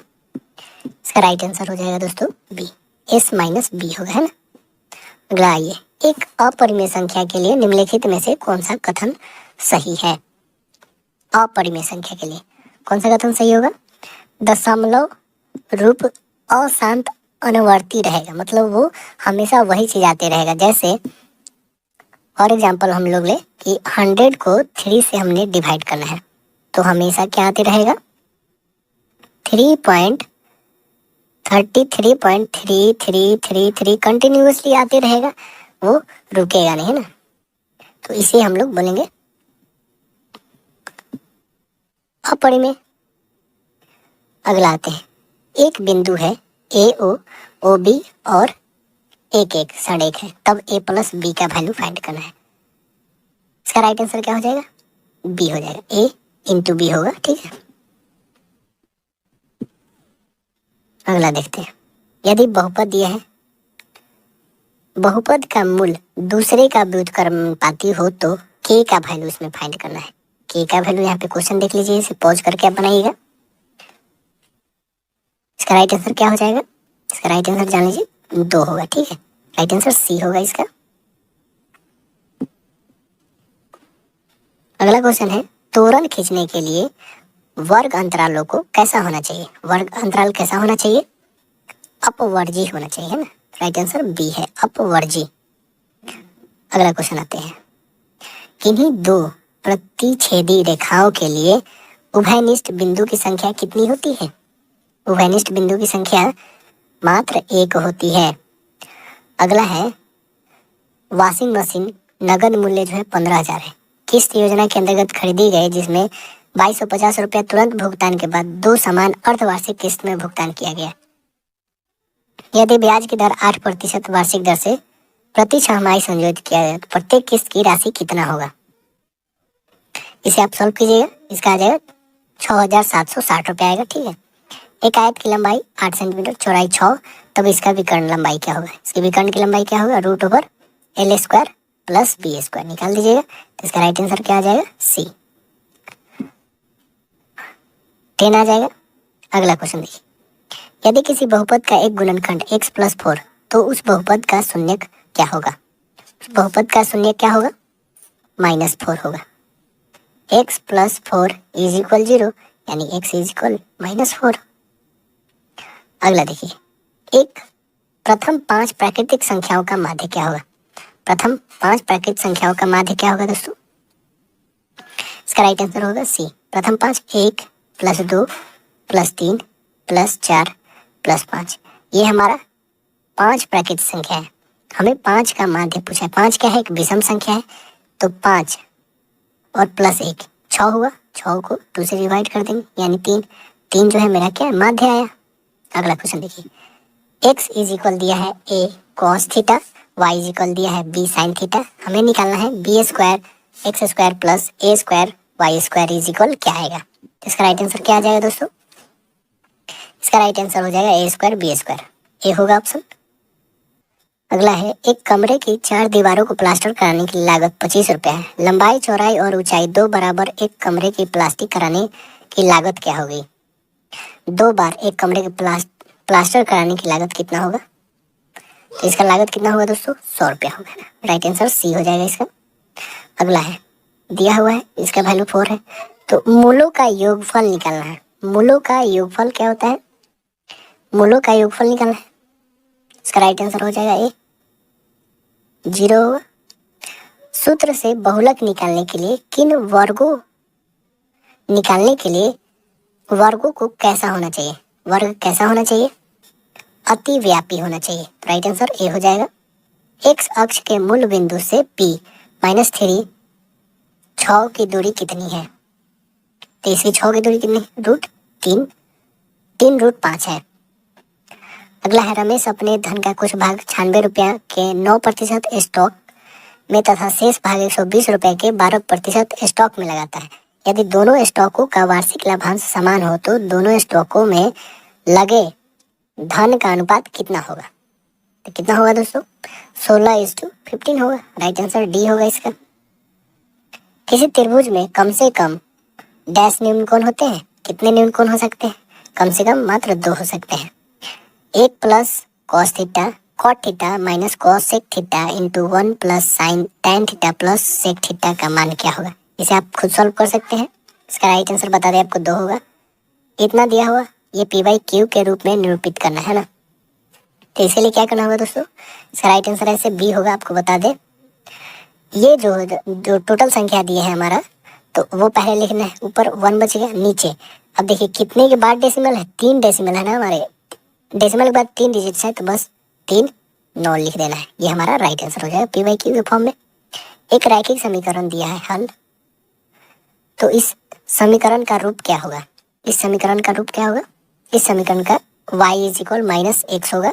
इसका राइट आंसर हो जाएगा दोस्तों B, S - B होगा, है ना। अगला आइए, एक अपरिमेय संख्या के लिए निम्नलिखित में से कौन सा कथन सही है। अपरिमेय संख्या के लिए कौन सा कथन सही होगा, दशमलव रूप अशांत अनुवर्ती रहेगा, मतलब वो हमेशा वही चीज आते रहेगा। जैसे फॉर एग्जाम्पल हम लोग ले कि 100 को 3 से हमने डिवाइड करना है, तो हमेशा क्या आते रहेगा 3.33.333 कंटिन्यूअसली आते रहेगा, वो रुकेगा नहीं, है ना, तो इसे हम लोग बोलेंगे अपरिमेय। अगला आते हैं, एक बिंदु है AO OB और 1 1 1.5 है, तब A + B का वैल्यू फाइंड करना है। इसका राइट आंसर क्या हो जाएगा, B हो जाएगा, A × B होगा। ठीक है, अगला देखते हैं, यदि बहुपद दिया है, बहुपद का मूल दूसरे का व्युत्क्रमानुपाती हो तो K का वैल्यू इसमें फाइंड करना है। K का वैल्यू यहाँ पे क्वेश्चन देख लीजिए, इसे पॉज करके आप बनाइएगा। इसका राइट आंसर क्या हो जाएगा, इसका राइट आंसर जान लीजिए 2 होगा। ठीक है, राइट आंसर C होगा इसका। अगला क्वेश्चन है, तोरण खींचने के लिए वर्ग अंतरालों को कैसा होना चाहिए, वर्ग अंतराल कैसा होना चाहिए, अपवर्जी होना चाहिए, है ना, राइट आंसर B है, अपवर्जी। अगला क्वेश्चन आते हैं, किन्हीं दो प्रतिच्छेदी रेखाओं के लिए उभयनिष्ठ बिंदु की संख्या कितनी होती है? उभयनिष्ठ बिंदु की संख्या मात्र एक होती है। अगला है वॉशिंग मशीन नगद मूल्य जो है 15,000 है। किस्त योजना के अंतर्गत खरीदी गई जिसमें 2250 रुपया तुरंत भुगतान के बाद 2 समान अर्धवार्षिक किस्त में भुगतान किया गया। यदि ब्याज की दर 8% वार्षिक दर से प्रति छमाही संयोजित किया जाए तो प्रत्येक किस्त की राशि कितना होगा? इसे आप सॉल्व कीजिएगा। इसका आ जाएगा 6,760 रुपया आएगा। ठीक है, एक आयत की लंबाई 8 सेंटीमीटर, चौड़ाई 6, तब इसका विकर्ण लंबाई क्या होगा? इसकी विकर्ण की लंबाई क्या होगा? √L² प्लस B² निकाल दीजिएगा। तो इसका राइट आंसर क्या आ जाएगा? C 10 आ जाएगा। अगला क्वेश्चन देखिए, यदि किसी बहुपद का एक गुणनखंड x+4 तो उस बहुपद का शून्यक क्या होगा? उस बहुपद का शून्यक क्या होगा? -4 होगा। x+4 = 0 यानी x = -4। अगला देखिए, एक प्रथम 5 प्राकृतिक संख्याओं का माध्य क्या होगा? प्रथम 5 प्राकृतिक संख्याओं का माध्य क्या होगा दोस्तों? इसका राइट आंसर होगा सी। प्रथम 5 1 + 2 + 3 + 4 + 5। ये हमारा 5 प्राकृतिक संख्या है। हमें 5 का माध्य पूछा है। 5 क्या है? एक विषम संख्या है, तो 5 और +1 6 हुआ। 6 को 2 से डिवाइड कर देंगे यानी 3। 3 जो है मेरा क्या है? माध्य आया। अगला क्वेश्चन देखिए, x = दिया है a cos थीटा, y = दिया है b sin थीटा। हमें निकालना है b² x² + a² y² = क्या आएगा? इसका राइट आंसर क्या आ जाएगा दोस्तों? इसका राइट आंसर हो जाएगा a² b²। ए होगा ऑप्शन। अगला है, एक कमरे की 4 दीवारों को प्लास्टर कराने की लागत 25 रुपया है। लंबाई, चौड़ाई और ऊंचाई 2 बराबर एक कमरे की प्लास्टिक कराने की लागत क्या होगी? 2 बार एक कमरे के प्लास्टर कराने की लागत कितना होगा? तो इसका लागत कितना होगा दोस्तों? 100 रुपया होगा। राइट आंसर सी हो जाएगा इसका। अगला है, दिया हुआ है, इसका वैल्यू 4 है, तो मूलों का योगफल निकालना है। मूलों का योगफल क्या होता है? मूलों का योगफल निकालना है। इसका राइट आंसर हो जाएगा ए 0 होगा। सूत्र से बहुलक निकालने के लिए वर्गों को कैसा होना चाहिए? वर्ग कैसा होना चाहिए? अतिव्यापी होना चाहिए। तो राइट आंसर ए हो जाएगा। एक्स अक्ष के मूल बिंदु से P -3 6 की दूरी कितनी है? तो इसकी 6 की दूरी कितनी? √3 3√5 है। अगला है, रमेश अपने धन का कुछ भाग 96 रुपया के 9% स्टॉक में तथा शेष भाग 120 रुपए के 12% स्टॉक में लगाता है। यदि दोनों स्टॉकों का वार्षिक लाभांश समान हो तो दोनों स्टॉकों में लगे धन का अनुपात कितना होगा? तो कितना होगा दोस्तों? 16:15 होगा। राइट आंसर डी होगा इसका। किसी त्रिभुज में कम से कम डैश न्यून कोण होते हैं? कितने न्यून कोण हो सकते हैं? कम से कम मात्र 2 हो सकते हैं। 1 + cos theta cot theta minus cos sec theta into 1 + sin tan theta plus sec theta का मान क्या होगा? इसे आप खुद सॉल्व कर सकते हैं। इसका राइट आंसर बता दें आपको 2 होगा। इतना दिया हुआ ये p/q के रूप में निरूपित करना है ना, तो इसके लिए क्या करना होगा दोस्तों? इसका राइट आंसर ऐसे बी होगा। आपको बता दें, ये जो टोटल संख्या दी है हमारा, तो वो पहले लिखना है। ऊपर 1 बच गया, नीचे अब देखिए कितने के बाद डेसिमल है? 3 डेसिमल है ना हमारे। डेसिमल के बाद 3 डिजिट्स है, तो बस 3 9 लिख देना है। ये हमारा राइट आंसर हो जाएगा p/q के फॉर्म में। एक रैखिक समीकरण दिया है हल, तो इस समीकरण का रूप क्या होगा? इस समीकरण का रूप क्या होगा? इस समीकरण का y = -x होगा।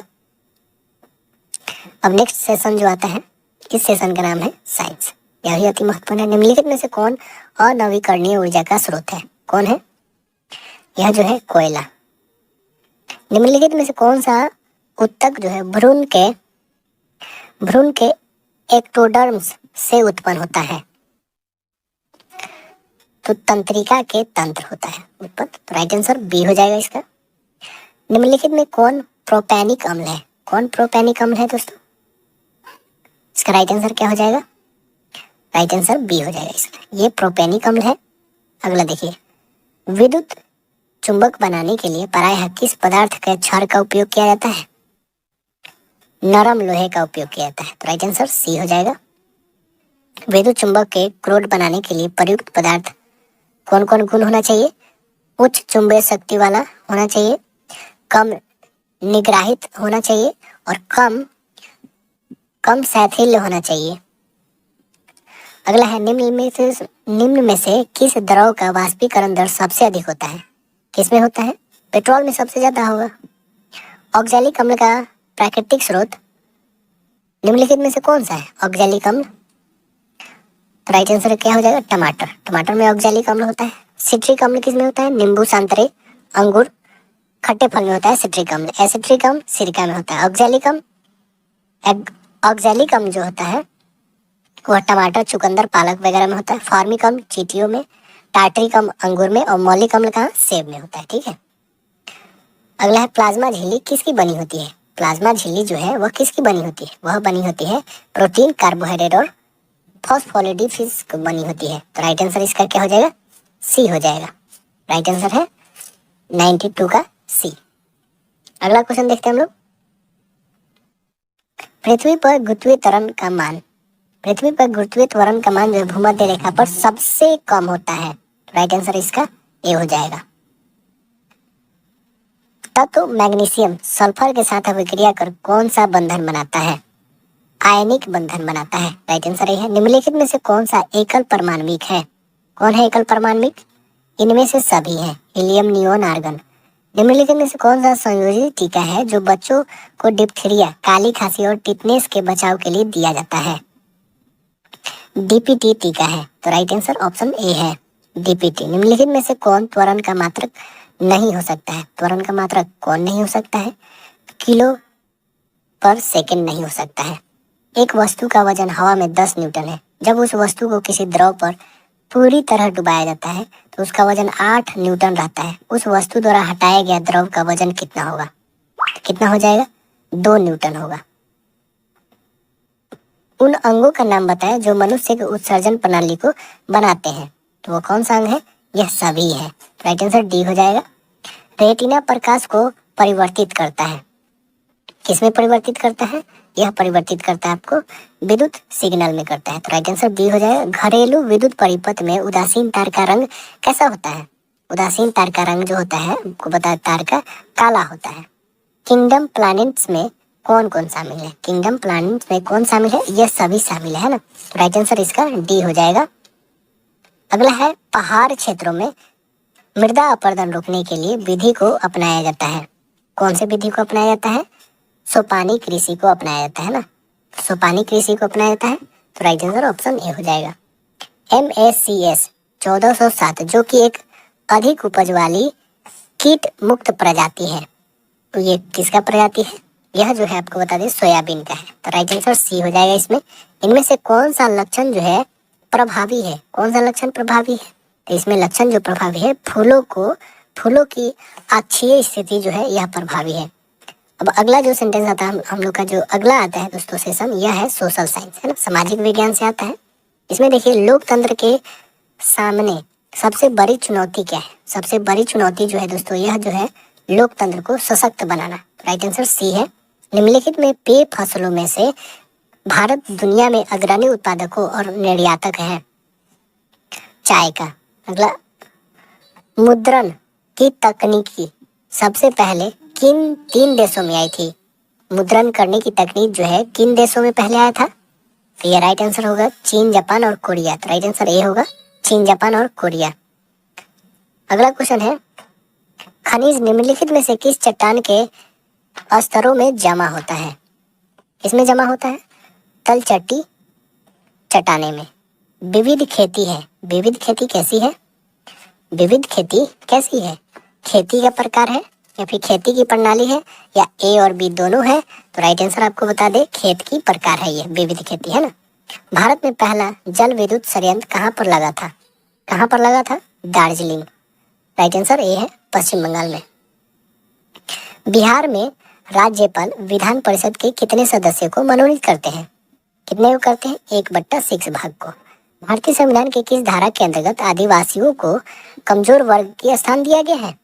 अब नेक्स्ट सेशन जो आता है, इस सेशन का नाम है साइंस। यह अति महत्वपूर्ण है। निम्नलिखित में से कौन अनवीकरणीय ऊर्जा का स्रोत है? कौन है? यह जो है कोयला। निम्नलिखित में से कौन सा उत्तक जो है भ्रूण के एक्टोडर्म्स से उत्पन्न होता है? तो तंत्रिका के तंत्र होता है उत्पन्न। तो राइट आंसर बी हो जाएगा इसका। निम्नलिखित में कौन प्रोपेनिक अम्ल है? कौन प्रोपेनिक अम्ल है दोस्तों? इसका राइट आंसर क्या हो जाएगा? राइट आंसर बी हो जाएगा इसका। ये प्रोपेनिक अम्ल है। अगला देखिए, विद्युत चुंबक बनाने के लिए प्रायः किस पदार्थ के क्षार का उपयोग किया जाता है? नरम लोहे का उपयोग किया जाता है। तो राइट आंसर सी हो जाएगा। विद्युत चुंबक के क्रोड बनाने के लिए प्रयुक्त पदार्थ कौन कौन गुण होना चाहिए? उच्च चुंबकीय शक्ति वाला होना चाहिए, कम निग्राहित होना चाहिए और कम कम सैथिल्य होना चाहिए। अगला है निम्न में से किस द्रव का वाष्पीकरण दर सबसे अधिक होता है? किसमें होता है? पेट्रोल में सबसे ज्यादा होगा। ऑक्जेलिक अम्ल का प्राकृतिक स्रोत निम्नलिखित में से कौन सा है? ऑक्जेलिक अम्ल, तो राइट आंसर क्या हो जाएगा? टमाटर। टमाटर में ऑक्जेलिक अम्ल होता है। सिट्रिक अम्ल किसमें होता है? नींबू, संतरे, अंगूर, खट्टे फल में होता है सिट्रिक अम्ल। एसिट्रिक अम्ल सिरका में होता है। ऑक्जेलिक अम्ल जो होता है वह टमाटर, चुकंदर, पालक वगैरह में होता है। फॉर्मिक अम्ल चींटियों में, टार्टरिक अम्ल अंगूर में और मौलिक अम्ल कहाँ? सेब में होता है। ठीक है। अगला है प्लाज्मा झिल्ली किसकी बनी होती है? प्लाज्मा झिल्ली जो है वह किसकी बनी होती है? वह बनी होती है प्रोटीन, कार्बोहाइड्रेट और फॉस्फोलिपिड्स की बनी होती है। तो राइट आंसर इसका क्या हो जाएगा? सी हो जाएगा। राइट आंसर है 92 का सी। अगला क्वेश्चन देखते हैं हम लोग। पृथ्वी पर गुरुत्वीय त्वरण का मान, पृथ्वी पर गुरुत्वीय त्वरण का मान जो भूमध्य रेखा पर सबसे कम होता है। राइट आंसर इसका ए हो जाएगा। तत्व मैग्नीशियम सल्फर के साथ अभिक्रिया कर कौन सा बंधन बनाता है? आयनिक बंधन बनाता है। राइट आंसर ये है। निम्नलिखित में से कौन सा एकल परमाणविक है? कौन है एकल परमाणविक? इनमें से सभी है, हीलियम, नियोन, आर्गन। निम्नलिखित में से कौन सा संयोजित टीका है जो बच्चों को डिप्थीरिया, काली खांसी और टिटनेस के बचाव के लिए दिया जाता है? डीपीटी टीका है। तो राइट आंसर ऑप्शन ए है, डीपीटी। निम्नलिखित में से कौन त्वरण का मात्रक नहीं हो सकता है? त्वरण का मात्रक कौन नहीं हो सकता है? किलो पर सेकंड नहीं हो सकता है। एक वस्तु का वजन हवा में 10 न्यूटन है। जब उस वस्तु को किसी द्रव पर पूरी तरह डुबाया जाता है तो उसका वजन 8 न्यूटन रहता है। उस वस्तु द्वारा हटाया गया द्रव का वजन कितना होगा? कितना हो जाएगा? 2 न्यूटन होगा। उन अंगों का नाम बताएं जो मनुष्य के उत्सर्जन प्रणाली को बनाते हैं। तो वो कौन सा अंग है? यह सभी है। राइट आंसर डी हो जाएगा। रेटिना प्रकाश को परिवर्तित करता है। किसमें परिवर्तित करता है? यह परिवर्तित करता है आपको विद्युत सिग्नल में करता है। तो राइट आंसर बी हो जाएगा। घरेलू विद्युत परिपथ में उदासीन तार का रंग कैसा होता है? उदासीन तार का रंग जो होता है आपको बता, तार का काला होता है। किंगडम प्लैनेट्स में कौन कौन शामिल है? किंगडम प्लैनेट्स में कौन शामिल है? यह सभी शामिल है ना। तो राइट आंसर इसका डी हो जाएगा। अगला है पहाड़ क्षेत्रों में मृदा अपरदन रोकने के लिए विधि को अपनाया जाता है। कौन से विधि को अपनाया जाता है? सोपानी कृषि को अपनाया जाता है ना। सोपानी कृषि को अपनाया जाता है। तो राइट आंसर ऑप्शन ए हो जाएगा। MACS 1407 जो कि एक अधिक उपज वाली कीट मुक्त प्रजाति है। तो ये किसका प्रजाति है? यह जो है आपको बता दें सोयाबीन का है। तो राइट आंसर सी हो जाएगा इसमें। इनमें से कौन सा लक्षण जो है प्रभावी है? कौन सा लक्षण प्रभावी है? तो इसमें लक्षण जो प्रभावी है फूलों की अक्षीय स्थिति जो है यह प्रभावी है। अब अगला जो सेंटेंस आता है हम लोग का जो अगला आता है दोस्तों सेशन, यह है सोशल साइंस, है ना, सामाजिक विज्ञान से आता है। इसमें देखिए लोकतंत्र के सामने सबसे बड़ी चुनौती क्या है? सबसे बड़ी चुनौती जो है दोस्तों यह जो है लोकतंत्र को सशक्त बनाना। राइट आंसर सी है। निम्नलिखित में पेय फसलों में से भारत दुनिया में अग्रणी उत्पादकों और निर्यातक है चाय का। अगला, मुद्रण की तकनीकी सबसे पहले किन 3 देशों में आई थी? मुद्रण करने की तकनीक जो है किन देशों में पहले आया था? तो ये राइट आंसर होगा चीन, जापान और कोरिया। तो राइट आंसर ए होगा चीन, जापान और कोरिया। अगला क्वेश्चन है खनिज निम्नलिखित में से किस चट्टान के स्तरों में जमा होता है? किसमें जमा होता है? तलचट्टी चट्टाने में। विविध खेती है। विविध खेती कैसी है? विविध खेती कैसी है? खेती का प्रकार है या फिर खेती की प्रणाली है या ए और बी दोनों है? तो राइट आंसर आपको बता दे खेत की प्रकार है, ये विविध खेती है ना। भारत में पहला जल विद्युत संयंत्र कहाँ पर लगा था? कहाँ पर लगा था? दार्जिलिंग। राइट आंसर ए है पश्चिम बंगाल में। बिहार में राज्यपाल विधान परिषद के कितने सदस्यों को मनोनीत करते हैं? कितने को करते हैं? 1/6 भाग को। भारतीय संविधान के किस धारा के अंतर्गत आदिवासियों को कमजोर वर्ग की स्थान दिया गया है?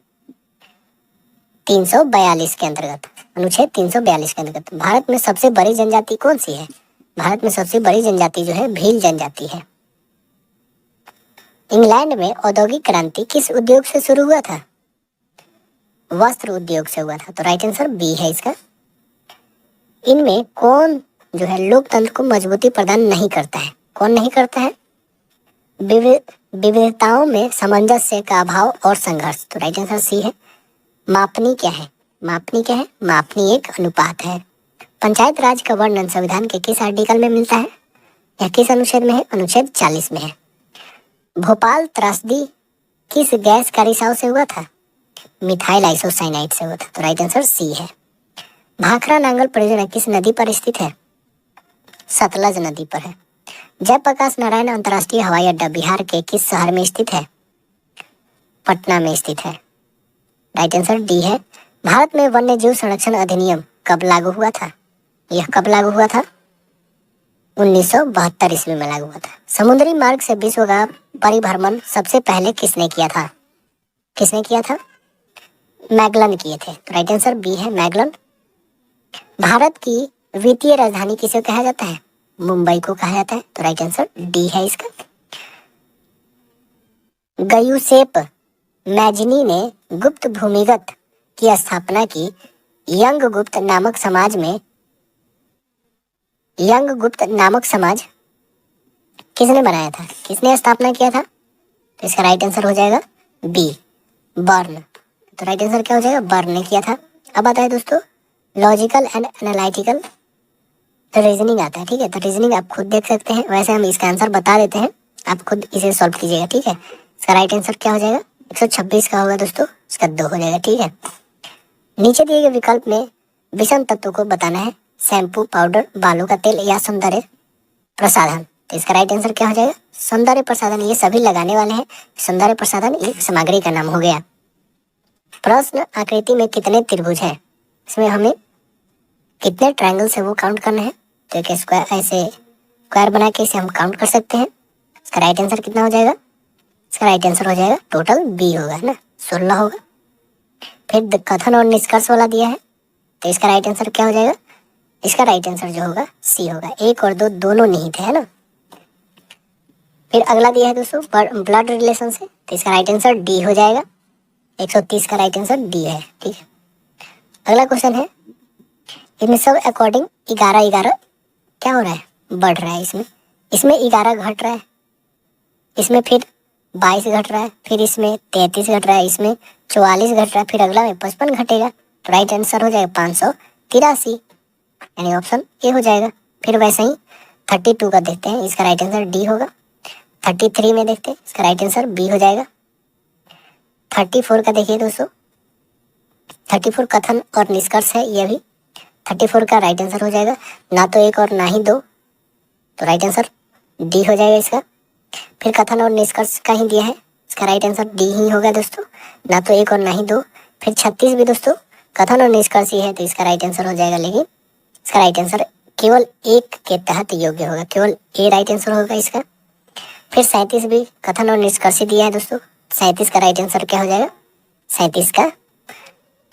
342 के अंतर्गत, अनुच्छेद 342 के अंतर्गत। भारत में सबसे बड़ी जनजाति कौन सी है? भारत में सबसे बड़ी जनजाति जो है भील जनजाति है। इंग्लैंड में औद्योगिक क्रांति किस उद्योग से शुरू हुआ था? वस्त्र उद्योग से हुआ था। तो राइट आंसर बी है इसका। इनमें कौन जो है लोकतंत्र को मजबूती प्रदान नहीं करता है? कौन नहीं करता है? विविधताओं में सामंजस्य का अभाव और संघर्ष। तो राइट आंसर सी है। मापनी क्या है? मापनी क्या है? मापनी एक अनुपात है। पंचायत राज का वर्णन संविधान के किस आर्टिकल में मिलता है? यह किस अनुच्छेद में है? अनुच्छेद 40 में है। भोपाल त्रासदी किस गैस का रिसाव से हुआ था? मिथाइल आइसोसाइनाइड से हुआ था। तो राइट आंसर सी है। भाखड़ा नांगल परियोजना किस नदी पर स्थित है? सतलज नदी पर है। जयप्रकाश नारायण अंतर्राष्ट्रीय हवाई अड्डा बिहार के किस शहर में स्थित है? पटना में स्थित है। राइट आंसर डी है। भारत में वन्य जीव संरक्षण अधिनियम कब लागू हुआ था? यह कब लागू हुआ था? 1972 ईस्वी में लागू हुआ था। समुद्री मार्ग से विश्व का परिभ्रमण सबसे पहले किसने किया था? किसने किया था? मैगलन किए थे। तो राइट आंसर बी है, मैगलन। भारत की वित्तीय राजधानी किसे कहा जाता है? मुंबई को कहा जाता है। तो राइट आंसर डी है इसका। गयुसेप मैजनी ने गुप्त भूमिगत की स्थापना की। यंग गुप्त नामक समाज किसने बनाया था? किसने स्थापना किया था? तो इसका राइट आंसर हो जाएगा बी, बर्न। तो राइट आंसर क्या हो जाएगा? बर्न ने किया था। अब आता है दोस्तों लॉजिकल एंड एनालिटिकल रीजनिंग आता है। ठीक है, तो रीजनिंग आप खुद देख सकते हैं। वैसे हम इसका आंसर बता देते हैं, आप खुद इसे सॉल्व कीजिएगा। ठीक है, इसका राइट आंसर क्या हो जाएगा? 126 का होगा दोस्तों, इसका 2 हो जाएगा। ठीक है, नीचे दिए गए विकल्प में विषम तत्व को बताना है। शैम्पू, पाउडर, बालों का तेल या सौंदर्य प्रसाधन। तो इसका राइट आंसर क्या हो जाएगा? सौंदर्य प्रसाधन। ये सभी लगाने वाले हैं। सौंदर्य प्रसाधन एक सामग्री का नाम हो गया। प्रश्न आकृति में कितने त्रिभुज है? इसमें हमें कितने ट्रायंगल से वो काउंट करना है। तो एक स्क्वायर, ऐसे स्क्वायर बना के इसे हम काउंट कर सकते हैं। इसका राइट आंसर कितना हो जाएगा? इसका राइट आंसर हो जाएगा टोटल बी होगा ना, 16 होगा। फिर कथन और निष्कर्ष वाला दिया है, तो इसका राइट आंसर क्या हो जाएगा? इसका राइट आंसर जो होगा सी होगा। 1 और 2 दोनों निहित है ना। फिर अगला दिया है दोस्तों ब्लड रिलेशन से, तो इसका राइट आंसर डी हो जाएगा। 130 का राइट आंसर डी है। ठीक है, अगला क्वेश्चन है इसमें सब अकॉर्डिंग 11 क्या हो रहा है? बढ़ रहा है। इसमें 11 घट रहा है, इसमें फिर 22 घट रहा है, फिर इसमें 33 घट रहा है, इसमें 44 घट रहा है, फिर अगला में 55 घटेगा। तो राइट आंसर हो जाएगा 583, यानी ऑप्शन ए हो जाएगा। फिर वैसे ही 32 का देखते हैं, इसका राइट आंसर डी होगा। 33 में देखते हैं, इसका राइट आंसर बी हो जाएगा। 34 का देखिए दोस्तों, 34 कथन और निष्कर्ष है। ये भी 34 का राइट आंसर हो जाएगा, ना तो 1 और ना ही 2। तो राइट आंसर डी हो जाएगा इसका। फिर कथन और निष्कर्ष का ही दिया है, इसका राइट आंसर डी ही होगा दोस्तों, ना तो 1 और ना ही 2। फिर 36 भी दोस्तों कथन और निष्कर्ष ही है, तो इसका राइट आंसर हो जाएगा। लेकिन इसका राइट आंसर केवल 1 के तहत योग्य होगा, केवल ए राइट आंसर होगा इसका। फिर 37 भी कथन और निष्कर्ष ही दिया है दोस्तों। 37 का राइट आंसर क्या हो जाएगा? 37 का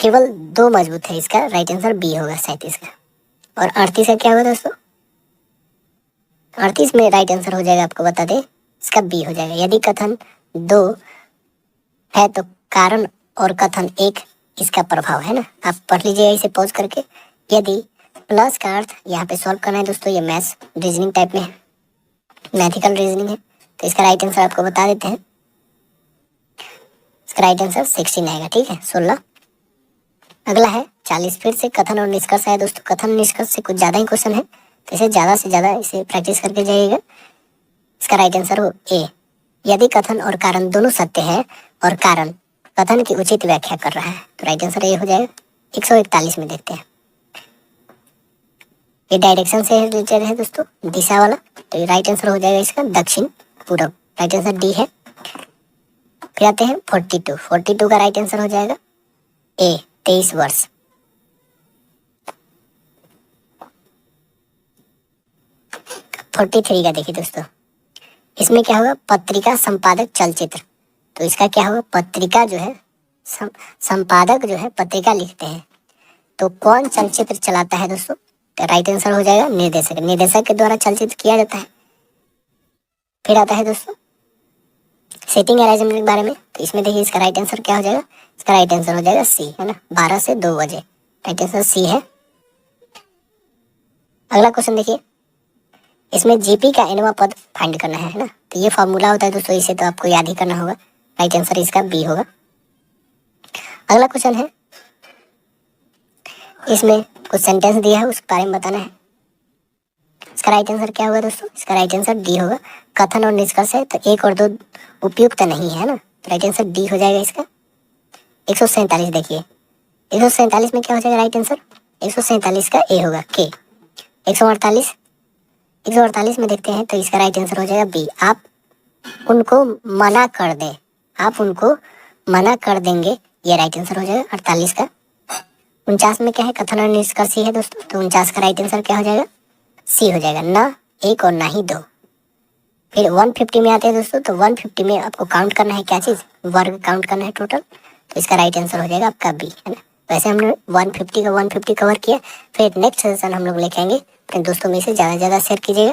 केवल 2 मजबूत है, इसका राइट आंसर बी होगा 37 का। और 38 का क्या होगा दोस्तों? 38 में राइट आंसर हो जाएगा, आपको बता दें, इसका बी हो जाएगा। यदि कथन 2 है तो कारण और कथन 1 इसका प्रभाव है ना। आप पढ़ लीजिएगा इसे पॉज करके। यदि प्लस का अर्थ यहाँ पे सॉल्व करना है दोस्तों, ये मैथ्स रीजनिंग टाइप में है, मैथिकल रीजनिंग है, तो इसका राइट आंसर आपको बता देते हैं। इसका राइट आंसर 16 आएगा। ठीक है, 16। अगला है 40। फिर से कथन और निष्कर्ष है दोस्तों। कथन निष्कर्ष से कुछ ज़्यादा ही क्वेश्चन है, तो इसे ज़्यादा से ज़्यादा इसे प्रैक्टिस करके जाइएगा। इसका राइट आंसर हो ए। यदि कथन और कारण दोनों सत्य है और कारण कथन की उचित व्याख्या कर रहा है, तो राइट आंसर ए हो जाएगा। 141 में देखते हैं, ये डायरेक्शन से रिलेटेड है दोस्तों, दिशा वाला, तो ये राइट आंसर हो जाएगा इसका दक्षिण पूरब। राइट आंसर डी है। फिर आते हैं 42। 42 का राइट आंसर हो जाएगा ए, 23 वर्ष। फोर्टी 43 का देखिए दोस्तों, इसमें क्या होगा? पत्रिका संपादक चलचित्र। तो इसका क्या होगा? पत्रिका जो है संपादक जो है पत्रिका लिखते हैं, तो कौन चलचित्र चलाता है दोस्तों? इसका राइट आंसर हो जाएगा निर्देशक। निर्देशक के द्वारा चलचित्र किया जाता है। फिर आता है दोस्तों सेटिंग अरेंजमेंट के बारे में। तो इसमें देखिए इसका राइट आंसर क्या हो जाएगा, इसका राइट आंसर हो जाएगा सी, है ना, 12 से 2 बजे। राइट आंसर सी है। अगला क्वेश्चन देखिए, इसमें जीपी का एनवा पद फाइंड करना है ना। तो ये फॉर्मूला होता है दोस्तों, इसे तो आपको याद ही करना होगा। राइट आंसर इसका बी होगा। अगला क्वेश्चन है, इसमें कुछ सेंटेंस दिया है उसके बारे में बताना है। इसका राइट आंसर क्या होगा दोस्तों, इसका राइट आंसर डी होगा। कथन और निष्कर्ष है तो 1 और 2 उपयुक्त नहीं है ना, तो राइट आंसर डी हो जाएगा इसका। 147 देखिए, 147 में क्या हो जाएगा राइट आंसर, 147 का ए होगा के। 148 में देखते हैं तो इसका राइट आंसर हो जाएगा बी। आप उनको मना कर दें, आप उनको मना कर देंगे, ये राइट आंसर हो जाएगा 48 का। 49 में क्या है, कथन और निष्कर्ष है दोस्तों, तो 49 का राइट आंसर क्या हो जाएगा, सी हो जाएगा, ना 1 और ना ही 2। फिर 150 में आते हैं दोस्तों, तो 150 में आपको काउंट करना है क्या चीज़, वर्ग काउंट करना है टोटल। तो इसका राइट आंसर हो जाएगा आपका बी, है ना। वैसे हमने 150 का 150 कवर किया। फिर नेक्स्ट सेशन हम लोग लेके आएंगे। अपने दोस्तों में से ज़्यादा से ज़्यादा शेयर कीजिएगा।